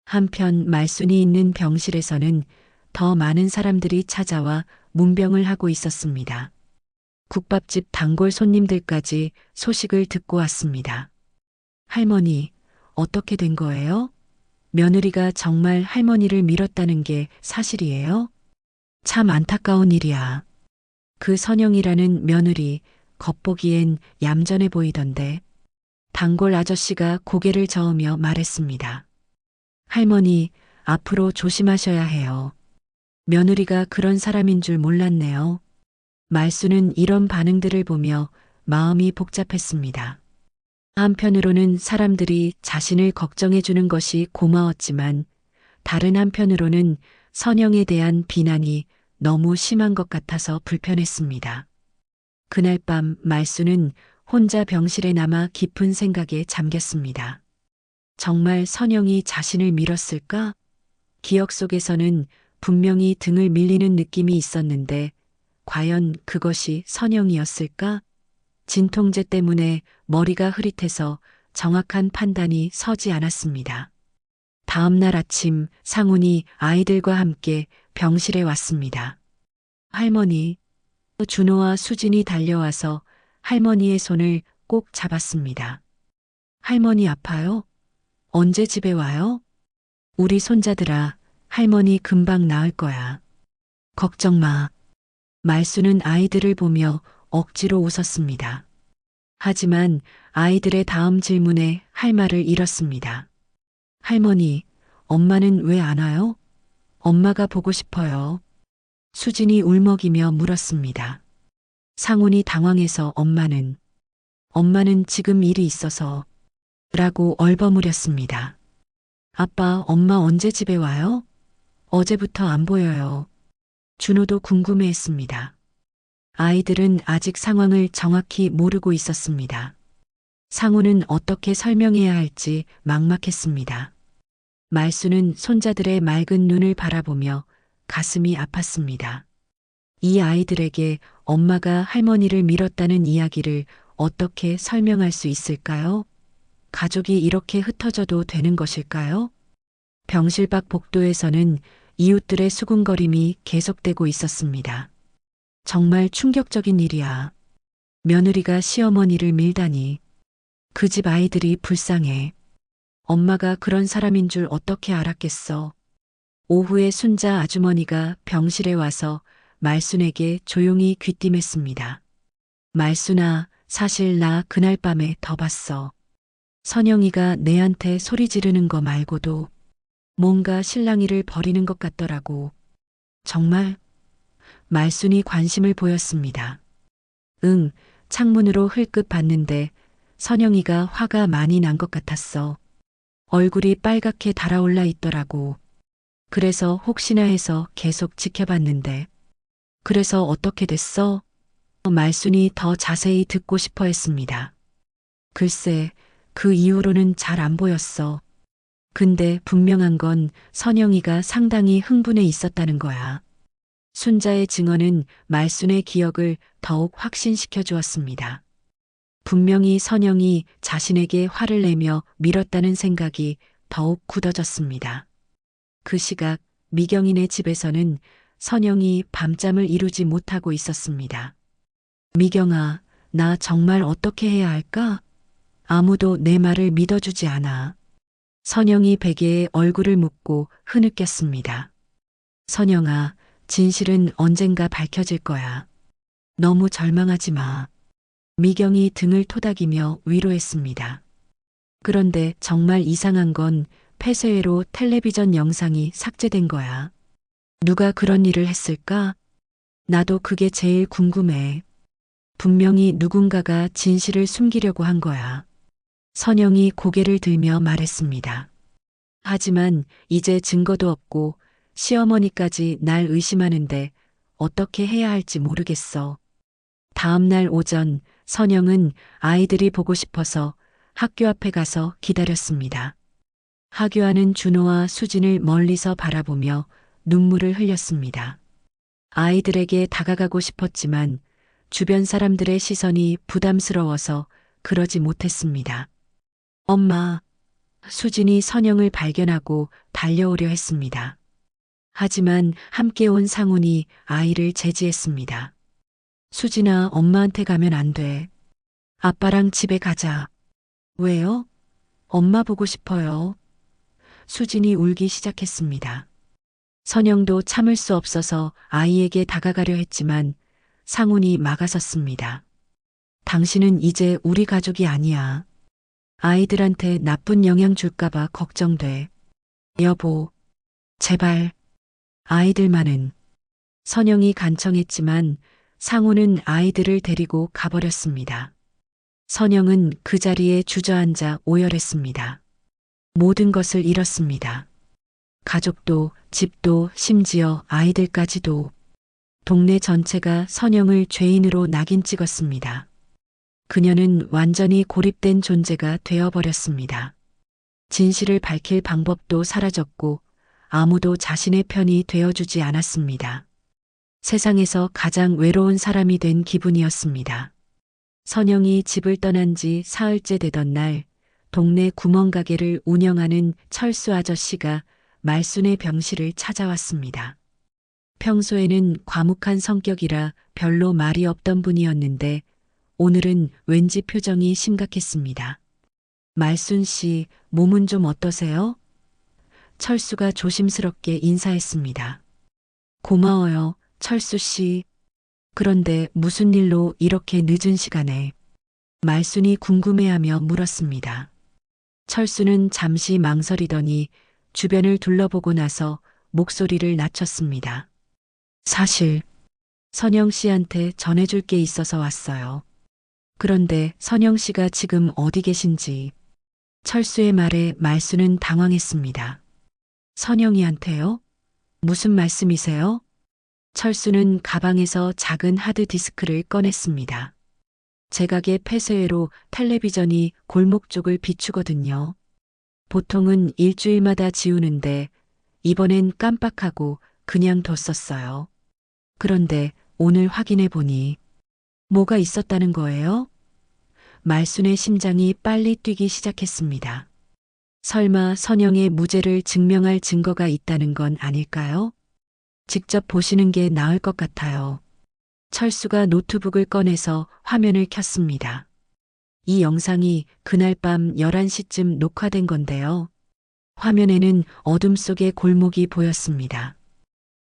한편 말순이 있는 병실에서는 더 많은 사람들이 찾아와 문병을 하고 있었습니다. 국밥집 단골 손님들까지 소식을 듣고 왔습니다. 할머니, 어떻게 된 거예요? 며느리가 정말 할머니를 밀었다는 게 사실이에요? 참 안타까운 일이야. 그 선영이라는 며느리, 겉보기엔 얌전해 보이던데. 단골 아저씨가 고개를 저으며 말했습니다. 할머니, 앞으로 조심하셔야 해요. 며느리가 그런 사람인 줄 몰랐네요. 말수는 이런 반응들을 보며 마음이 복잡했습니다. 한편으로는 사람들이 자신을 걱정해 주는 것이 고마웠지만 다른 한편으로는 선영에 대한 비난이 너무 심한 것 같아서 불편했습니다. 그날 밤 말수는 혼자 병실에 남아 깊은 생각에 잠겼습니다. 정말 선영이 자신을 밀었을까? 기억 속에서는 분명히 등을 밀리는 느낌이 있었는데 과연 그것이 선영이었을까? 진통제 때문에 머리가 흐릿해서 정확한 판단이 서지 않았습니다. 다음 날 아침 상훈이 아이들과 함께 병실에 왔습니다. 할머니, 준호와 수진이 달려와서 할머니의 손을 꼭 잡았습니다. 할머니 아파요? 언제 집에 와요? 우리 손자들아, 할머니 금방 나을 거야. 걱정 마. 말수는 아이들을 보며 억지로 웃었습니다. 하지만 아이들의 다음 질문에 할 말을 잃었습니다. 할머니, 엄마는 왜 안 와요? 엄마가 보고 싶어요. 수진이 울먹이며 물었습니다. 상훈이 당황해서 엄마는 지금 일이 있어서 라고 얼버무렸습니다. 아빠, 엄마 언제 집에 와요? 어제부터 안 보여요. 준호도 궁금해했습니다. 아이들은 아직 상황을 정확히 모르고 있었습니다. 상우는 어떻게 설명해야 할지 막막했습니다. 말수는 손자들의 맑은 눈을 바라보며 가슴이 아팠습니다. 이 아이들에게 엄마가 할머니를 밀었다는 이야기를 어떻게 설명할 수 있을까요? 가족이 이렇게 흩어져도 되는 것일까요? 병실 밖 복도에서는 이웃들의 수군거림이 계속되고 있었습니다. 정말 충격적인 일이야. 며느리가 시어머니를 밀다니. 그 집 아이들이 불쌍해. 엄마가 그런 사람인 줄 어떻게 알았겠어. 오후에 순자 아주머니가 병실에 와서 말순에게 조용히 귀띔했습니다. 말순아, 사실 나 그날 밤에 더 봤어. 선영이가 내한테 소리 지르는 거 말고도 뭔가 실랑이를 벌이는 것 같더라고. 정말? 말순이 관심을 보였습니다. 응, 창문으로 흘끗 봤는데 선영이가 화가 많이 난 것 같았어. 얼굴이 빨갛게 달아올라 있더라고. 그래서 혹시나 해서 계속 지켜봤는데. 그래서 어떻게 됐어? 말순이 더 자세히 듣고 싶어 했습니다. 글쎄, 그 이후로는 잘 안 보였어. 근데 분명한 건 선영이가 상당히 흥분해 있었다는 거야. 순자의 증언은 말순의 기억을 더욱 확신시켜 주었습니다. 분명히 선영이 자신에게 화를 내며 밀었다는 생각이 더욱 굳어졌습니다. 그 시각 미경인의 집에서는 선영이 밤잠을 이루지 못하고 있었습니다. 미경아, 나 정말 어떻게 해야 할까? 아무도 내 말을 믿어주지 않아. 선영이 베개에 얼굴을 묻고 흐느꼈습니다. 선영아, 진실은 언젠가 밝혀질 거야. 너무 절망하지 마. 미경이 등을 토닥이며 위로했습니다. 그런데 정말 이상한 건 폐쇄회로 텔레비전 영상이 삭제된 거야. 누가 그런 일을 했을까? 나도 그게 제일 궁금해. 분명히 누군가가 진실을 숨기려고 한 거야. 선영이 고개를 들며 말했습니다. 하지만 이제 증거도 없고 시어머니까지 날 의심하는데 어떻게 해야 할지 모르겠어. 다음 날 오전 선영은 아이들이 보고 싶어서 학교 앞에 가서 기다렸습니다. 하교하는 준호와 수진을 멀리서 바라보며 눈물을 흘렸습니다. 아이들에게 다가가고 싶었지만 주변 사람들의 시선이 부담스러워서 그러지 못했습니다. 엄마, 수진이 선영을 발견하고 달려오려 했습니다. 하지만 함께 온 상훈이 아이를 제지했습니다. 수진아, 엄마한테 가면 안 돼. 아빠랑 집에 가자. 왜요? 엄마 보고 싶어요. 수진이 울기 시작했습니다. 선영도 참을 수 없어서 아이에게 다가가려 했지만 상훈이 막아섰습니다. 당신은 이제 우리 가족이 아니야. 아이들한테 나쁜 영향 줄까봐 걱정돼. 여보, 제발. 아이들만은. 선영이 간청했지만 상훈은 아이들을 데리고 가버렸습니다. 선영은 그 자리에 주저앉아 오열했습니다. 모든 것을 잃었습니다. 가족도, 집도, 심지어 아이들까지도. 동네 전체가 선영을 죄인으로 낙인 찍었습니다. 그녀는 완전히 고립된 존재가 되어버렸습니다. 진실을 밝힐 방법도 사라졌고 아무도 자신의 편이 되어주지 않았습니다. 세상에서 가장 외로운 사람이 된 기분이었습니다. 선영이 집을 떠난 지 사흘째 되던 날, 동네 구멍가게를 운영하는 철수 아저씨가 말순의 병실을 찾아왔습니다. 평소에는 과묵한 성격이라 별로 말이 없던 분이었는데 오늘은 왠지 표정이 심각했습니다. 말순 씨, 몸은 좀 어떠세요? 철수가 조심스럽게 인사했습니다. 고마워요, 철수 씨. 그런데 무슨 일로 이렇게 늦은 시간에? 말순이 궁금해하며 물었습니다. 철수는 잠시 망설이더니 주변을 둘러보고 나서 목소리를 낮췄습니다. 사실 선영 씨한테 전해줄 게 있어서 왔어요. 그런데 선영 씨가 지금 어디 계신지. 철수의 말에 말순은 당황했습니다. 선영이한테요? 무슨 말씀이세요? 철수는 가방에서 작은 하드디스크를 꺼냈습니다. 제 가게 폐쇄회로 텔레비전이 골목 쪽을 비추거든요. 보통은 일주일마다 지우는데 이번엔 깜빡하고 그냥 뒀었어요. 그런데 오늘 확인해 보니 뭐가 있었다는 거예요? 말순의 심장이 빨리 뛰기 시작했습니다. 설마 선영의 무죄를 증명할 증거가 있다는 건 아닐까요? 직접 보시는 게 나을 것 같아요. 철수가 노트북을 꺼내서 화면을 켰습니다. 이 영상이 그날 밤 11시쯤 녹화된 건데요. 화면에는 어둠 속의 골목이 보였습니다.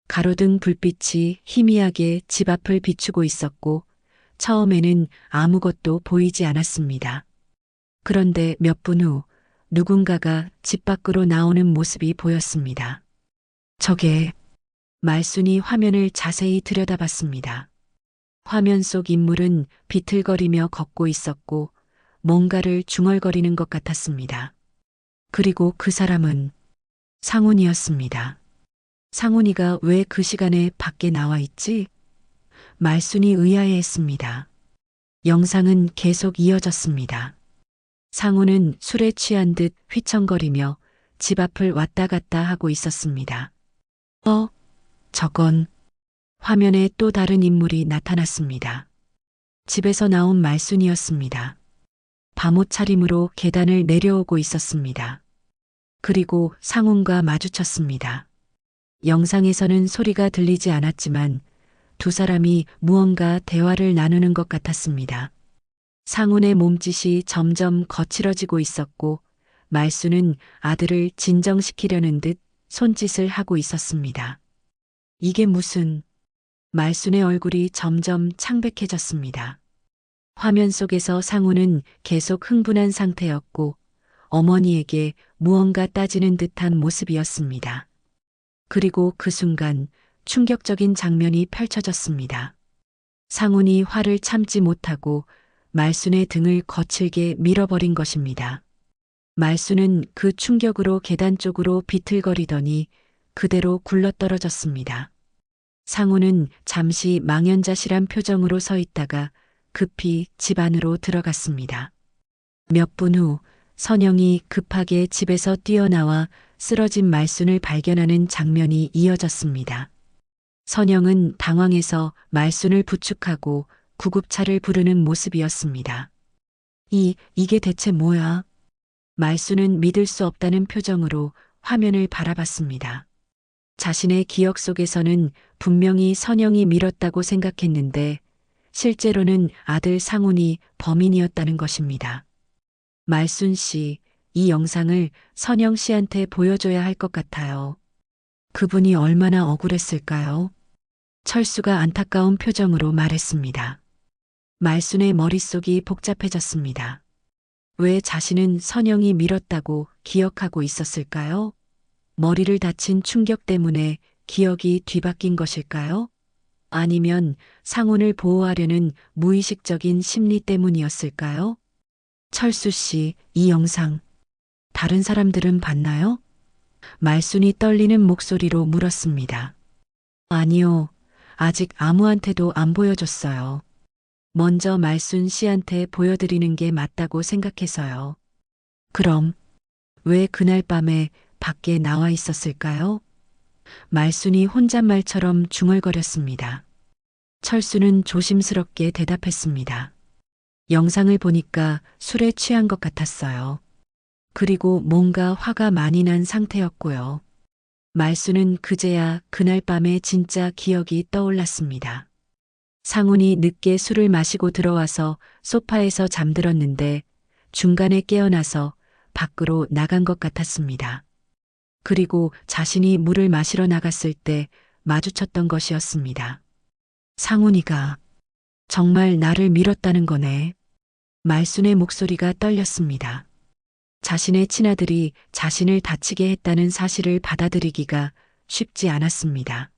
가로등 불빛이 희미하게 집 앞을 비추고 있었고 처음에는 아무것도 보이지 않았습니다. 그런데 몇 분 후 누군가가 집 밖으로 나오는 모습이 보였습니다. 저게 말순이 화면을 자세히 들여다봤습니다. 화면 속 인물은 비틀거리며 걷고 있었고 뭔가를 중얼거리는 것 같았습니다. 그리고 그 사람은 상훈이었습니다. 상훈이가 왜 그 시간에 밖에 나와 있지? 말순이 의아해했습니다. 영상은 계속 이어졌습니다. 상훈은 술에 취한 듯 휘청거리며 집 앞을 왔다 갔다 하고 있었습니다. 저건 화면에 또 다른 인물이 나타났습니다. 집에서 나온 말순이었습니다. 밤옷 차림으로 계단을 내려오고 있었습니다. 그리고 상훈과 마주쳤습니다. 영상에서는 소리가 들리지 않았지만 두 사람이 무언가 대화를 나누는 것 같았습니다. 상훈의 몸짓이 점점 거칠어지고 있었고 말순은 아들을 진정시키려는 듯 손짓을 하고 있었습니다. 이게 무슨... 말순의 얼굴이 점점 창백해졌습니다. 화면 속에서 상훈은 계속 흥분한 상태였고 어머니에게 무언가 따지는 듯한 모습이었습니다. 그리고 그 순간 충격적인 장면이 펼쳐졌습니다. 상훈이 화를 참지 못하고 말순의 등을 거칠게 밀어버린 것입니다. 말순은 그 충격으로 계단 쪽으로 비틀거리더니 그대로 굴러떨어졌습니다. 상훈은 잠시 망연자실한 표정으로 서 있다가 급히 집 안으로 들어갔습니다. 몇 분 후 선영이 급하게 집에서 뛰어나와 쓰러진 말순을 발견하는 장면이 이어졌습니다. 선영은 당황해서 말순을 부축하고 구급차를 부르는 모습이었습니다. 이게 대체 뭐야? 말순은 믿을 수 없다는 표정으로 화면을 바라봤습니다. 자신의 기억 속에서는 분명히 선영이 밀었다고 생각했는데 실제로는 아들 상훈이 범인이었다는 것입니다. 말순 씨, 이 영상을 선영 씨한테 보여줘야 할 것 같아요. 그분이 얼마나 억울했을까요? 철수가 안타까운 표정으로 말했습니다. 말순의 머릿속이 복잡해졌습니다. 왜 자신은 선영이 밀었다고 기억하고 있었을까요? 머리를 다친 충격 때문에 기억이 뒤바뀐 것일까요? 아니면 상훈을 보호하려는 무의식적인 심리 때문이었을까요? 철수 씨, 이 영상 다른 사람들은 봤나요? 말순이 떨리는 목소리로 물었습니다. 아니요. 아직 아무한테도 안 보여줬어요. 먼저 말순 씨한테 보여드리는 게 맞다고 생각해서요. 그럼 왜 그날 밤에 밖에 나와 있었을까요? 말순이 혼잣말처럼 중얼거렸습니다. 철수는 조심스럽게 대답했습니다. 영상을 보니까 술에 취한 것 같았어요. 그리고 뭔가 화가 많이 난 상태였고요. 말수는 그제야 그날 밤의 진짜 기억이 떠올랐습니다. 상훈이 늦게 술을 마시고 들어와서 소파에서 잠들었는데 중간에 깨어나서 밖으로 나간 것 같았습니다. 그리고 자신이 물을 마시러 나갔을 때 마주쳤던 것이었습니다. 상훈이가 정말 나를 밀었다는 거네. 말순의 목소리가 떨렸습니다. 자신의 친아들이 자신을 다치게 했다는 사실을 받아들이기가 쉽지 않았습니다.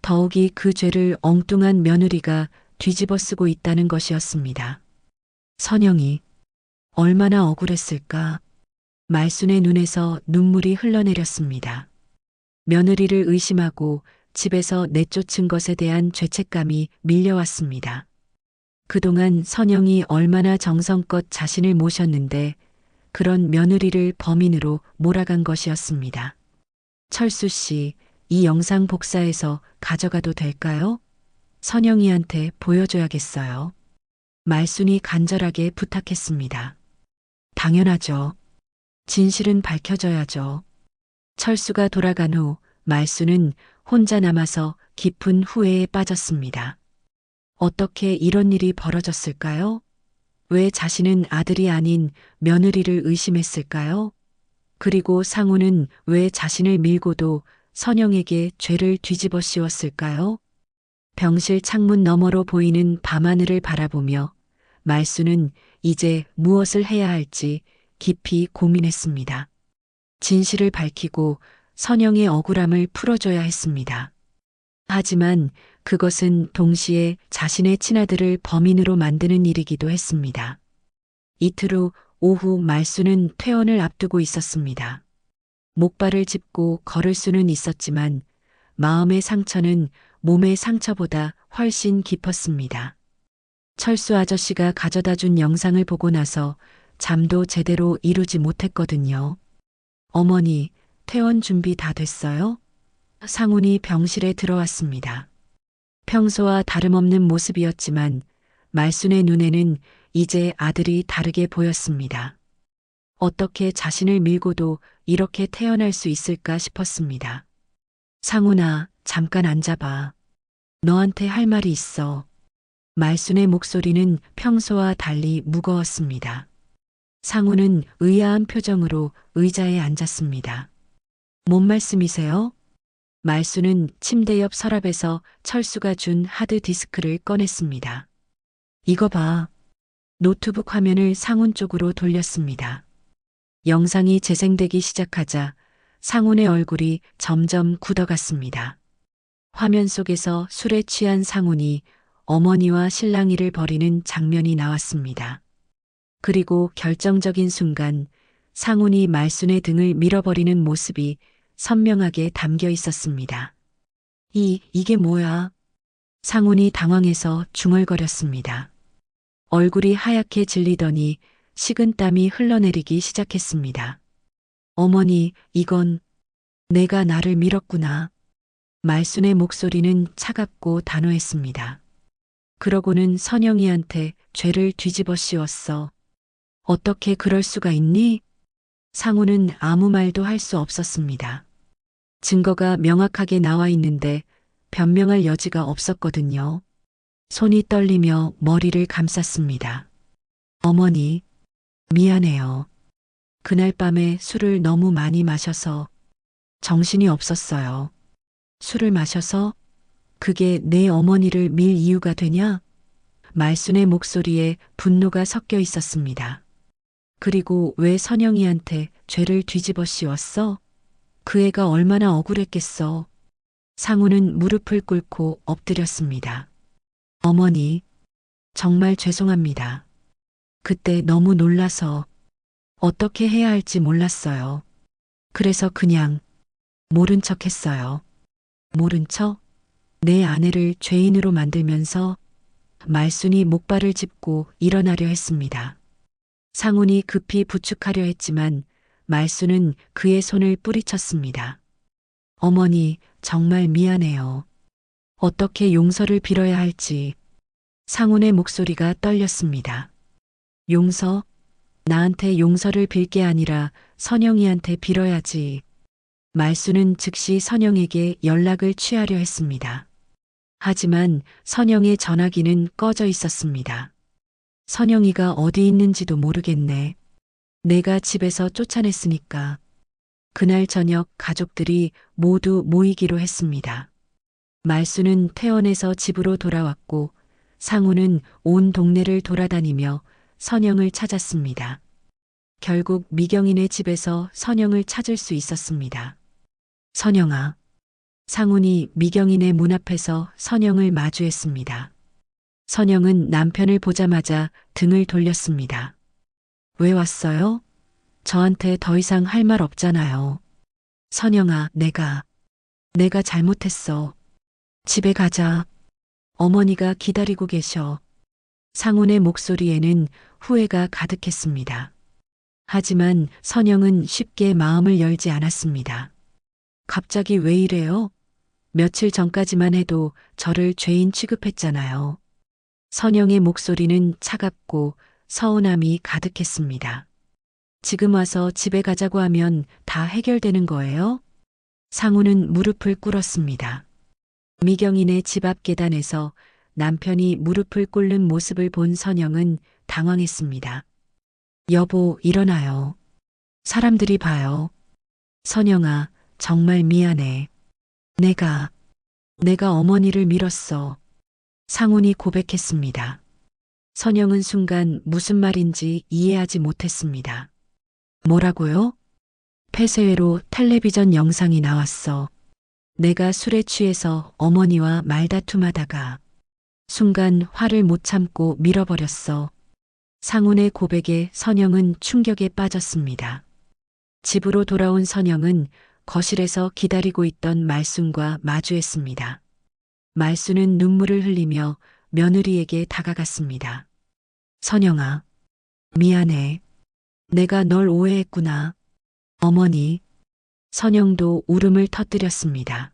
더욱이 그 죄를 엉뚱한 며느리가 뒤집어 쓰고 있다는 것이었습니다. 선영이 얼마나 억울했을까? 말순의 눈에서 눈물이 흘러내렸습니다. 며느리를 의심하고 집에서 내쫓은 것에 대한 죄책감이 밀려왔습니다. 그동안 선영이 얼마나 정성껏 자신을 모셨는데 그런 며느리를 범인으로 몰아간 것이었습니다. 철수 씨, 이 영상 복사해서 가져가도 될까요? 선영이한테 보여줘야겠어요. 말순이 간절하게 부탁했습니다. 당연하죠. 진실은 밝혀져야죠. 철수가 돌아간 후 말순은 혼자 남아서 깊은 후회에 빠졌습니다. 어떻게 이런 일이 벌어졌을까요? 왜 자신은 아들이 아닌 며느리를 의심했을까요? 그리고 상우는 왜 자신을 밀고도 선영에게 죄를 뒤집어 씌웠을까요? 병실 창문 너머로 보이는 밤하늘을 바라보며 말수는 이제 무엇을 해야 할지 깊이 고민했습니다. 진실을 밝히고 선영의 억울함을 풀어줘야 했습니다. 하지만 그것은 동시에 자신의 친아들을 범인으로 만드는 일이기도 했습니다. 이틀 후 오후 말수는 퇴원을 앞두고 있었습니다. 목발을 짚고 걸을 수는 있었지만 마음의 상처는 몸의 상처보다 훨씬 깊었습니다. 철수 아저씨가 가져다 준 영상을 보고 나서 잠도 제대로 이루지 못했거든요. 어머니, 퇴원 준비 다 됐어요? 상훈이 병실에 들어왔습니다. 평소와 다름없는 모습이었지만 말순의 눈에는 이제 아들이 다르게 보였습니다. 어떻게 자신을 밀고도 이렇게 태어날 수 있을까 싶었습니다. 상훈아, 잠깐 앉아봐. 너한테 할 말이 있어. 말순의 목소리는 평소와 달리 무거웠습니다. 상훈은 의아한 표정으로 의자에 앉았습니다. 뭔 말씀이세요? 말수는 침대 옆 서랍에서 철수가 준 하드디스크를 꺼냈습니다. 이거 봐. 노트북 화면을 상훈 쪽으로 돌렸습니다. 영상이 재생되기 시작하자 상훈의 얼굴이 점점 굳어갔습니다. 화면 속에서 술에 취한 상훈이 어머니와 실랑이를 벌이는 장면이 나왔습니다. 그리고 결정적인 순간 상훈이 말순의 등을 밀어버리는 모습이 선명하게 담겨 있었습니다. 이게 뭐야? 상훈이 당황해서 중얼거렸습니다. 얼굴이 하얗게 질리더니 식은땀이 흘러내리기 시작했습니다. 어머니, 이건 내가 나를 밀었구나. 말순의 목소리는 차갑고 단호했습니다. 그러고는 선영이한테 죄를 뒤집어 씌웠어. 어떻게 그럴 수가 있니? 상훈은 아무 말도 할 수 없었습니다. 증거가 명확하게 나와 있는데 변명할 여지가 없었거든요. 손이 떨리며 머리를 감쌌습니다. 어머니, 미안해요. 그날 밤에 술을 너무 많이 마셔서 정신이 없었어요. 술을 마셔서 그게 내 어머니를 밀 이유가 되냐? 말순의 목소리에 분노가 섞여 있었습니다. 그리고 왜 선영이한테 죄를 뒤집어 씌웠어? 그 애가 얼마나 억울했겠어. 상우는 무릎을 꿇고 엎드렸습니다. 어머니, 정말 죄송합니다. 그때 너무 놀라서 어떻게 해야 할지 몰랐어요. 그래서 그냥 모른 척 했어요. 모른 척? 내 아내를 죄인으로 만들면서 말순이 목발을 짚고 일어나려 했습니다. 상훈이 급히 부축하려 했지만 말순은 그의 손을 뿌리쳤습니다. 어머니, 정말 미안해요. 어떻게 용서를 빌어야 할지. 상훈의 목소리가 떨렸습니다. 용서? 나한테 용서를 빌 게 아니라 선영이한테 빌어야지. 말순은 즉시 선영에게 연락을 취하려 했습니다. 하지만 선영의 전화기는 꺼져 있었습니다. 선영이가 어디 있는지도 모르겠네. 내가 집에서 쫓아냈으니까. 그날 저녁 가족들이 모두 모이기로 했습니다. 말순은 퇴원해서 집으로 돌아왔고 상우는 온 동네를 돌아다니며 선영을 찾았습니다. 결국 미경이네 집에서 선영을 찾을 수 있었습니다. 선영아. 상훈이 미경이네 문 앞에서 선영을 마주했습니다. 선영은 남편을 보자마자 등을 돌렸습니다. 왜 왔어요? 저한테 더 이상 할 말 없잖아요. 선영아, 내가 잘못했어. 집에 가자. 어머니가 기다리고 계셔. 상훈의 목소리에는 후회가 가득했습니다. 하지만 선영은 쉽게 마음을 열지 않았습니다. 갑자기 왜 이래요? 며칠 전까지만 해도 저를 죄인 취급했잖아요. 선영의 목소리는 차갑고 서운함이 가득했습니다. 지금 와서 집에 가자고 하면 다 해결되는 거예요? 상우는 무릎을 꿇었습니다. 미경이네 집 앞 계단에서 남편이 무릎을 꿇는 모습을 본 선영은 당황했습니다. 여보, 일어나요. 사람들이 봐요. 선영아, 정말 미안해. 내가 어머니를 밀었어. 상훈이 고백했습니다. 선영은 순간 무슨 말인지 이해하지 못했습니다. 뭐라고요? 폐쇄회로 텔레비전 영상이 나왔어. 내가 술에 취해서 어머니와 말다툼하다가 순간 화를 못 참고 밀어버렸어. 상훈의 고백에 선영은 충격에 빠졌습니다. 집으로 돌아온 선영은 거실에서 기다리고 있던 말순과 마주했습니다. 말순은 눈물을 흘리며 며느리에게 다가갔습니다. 선영아, 미안해. 내가 널 오해했구나. 어머니. 선영도 울음을 터뜨렸습니다.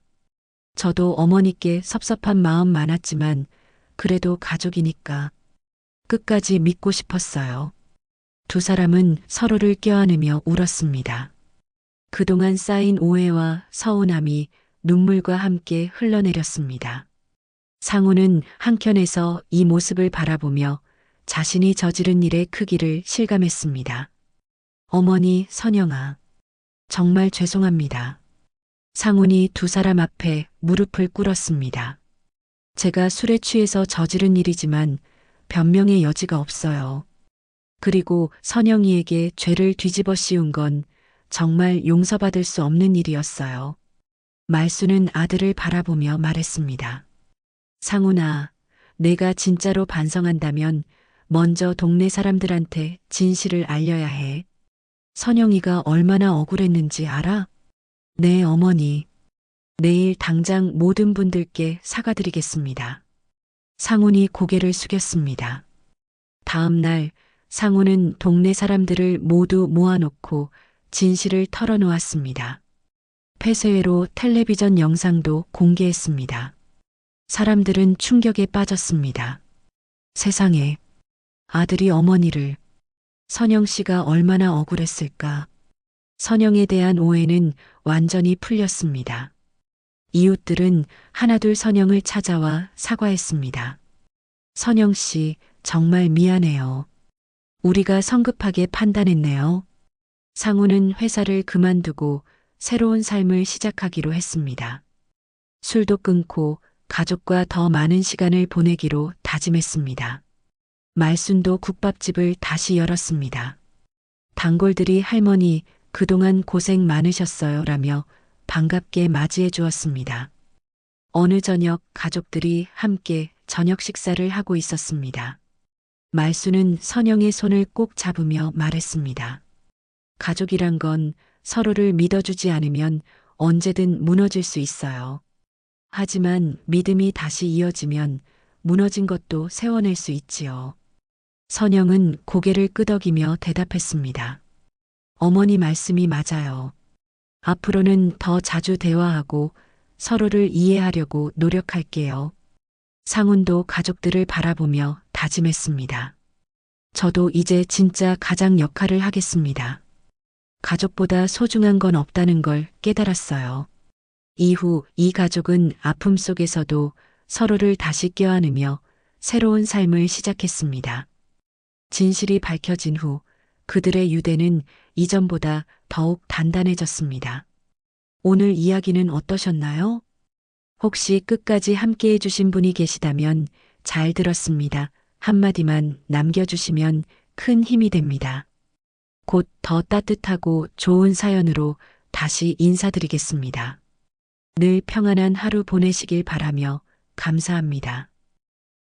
저도 어머니께 섭섭한 마음 많았지만 그래도 가족이니까 끝까지 믿고 싶었어요. 두 사람은 서로를 껴안으며 울었습니다. 그동안 쌓인 오해와 서운함이 눈물과 함께 흘러내렸습니다. 상우는 한켠에서 이 모습을 바라보며 자신이 저지른 일의 크기를 실감했습니다. 어머니, 선영아. 정말 죄송합니다. 상훈이 두 사람 앞에 무릎을 꿇었습니다. 제가 술에 취해서 저지른 일이지만 변명의 여지가 없어요. 그리고 선영이에게 죄를 뒤집어 씌운 건 정말 용서받을 수 없는 일이었어요. 말순은 아들을 바라보며 말했습니다. 상훈아, 내가 진짜로 반성한다면 먼저 동네 사람들한테 진실을 알려야 해. 선영이가 얼마나 억울했는지 알아? 네, 어머니. 내일 당장 모든 분들께 사과드리겠습니다. 상훈이 고개를 숙였습니다. 다음 날 상훈은 동네 사람들을 모두 모아놓고 진실을 털어놓았습니다. 폐쇄회로 텔레비전 영상도 공개했습니다. 사람들은 충격에 빠졌습니다. 세상에, 아들이 어머니를. 선영 씨가 얼마나 억울했을까. 선영에 대한 오해는 완전히 풀렸습니다. 이웃들은 하나둘 선영을 찾아와 사과했습니다. 선영 씨, 정말 미안해요. 우리가 성급하게 판단했네요. 상우는 회사를 그만두고 새로운 삶을 시작하기로 했습니다. 술도 끊고 가족과 더 많은 시간을 보내기로 다짐했습니다. 말순도 국밥집을 다시 열었습니다. 단골들이 할머니, 그동안 고생 많으셨어요 라며 반갑게 맞이해 주었습니다. 어느 저녁 가족들이 함께 저녁 식사를 하고 있었습니다. 말순은 선영의 손을 꼭 잡으며 말했습니다. 가족이란 건 서로를 믿어주지 않으면 언제든 무너질 수 있어요. 하지만 믿음이 다시 이어지면 무너진 것도 세워낼 수 있지요. 선영은 고개를 끄덕이며 대답했습니다. 어머니 말씀이 맞아요. 앞으로는 더 자주 대화하고 서로를 이해하려고 노력할게요. 상훈도 가족들을 바라보며 다짐했습니다. 저도 이제 진짜 가장 역할을 하겠습니다. 가족보다 소중한 건 없다는 걸 깨달았어요. 이후 이 가족은 아픔 속에서도 서로를 다시 껴안으며 새로운 삶을 시작했습니다. 진실이 밝혀진 후 그들의 유대는 이전보다 더욱 단단해졌습니다. 오늘 이야기는 어떠셨나요? 혹시 끝까지 함께 해주신 분이 계시다면 잘 들었습니다. 한마디만 남겨주시면 큰 힘이 됩니다. 곧 더 따뜻하고 좋은 사연으로 다시 인사드리겠습니다. 늘 평안한 하루 보내시길 바라며 감사합니다.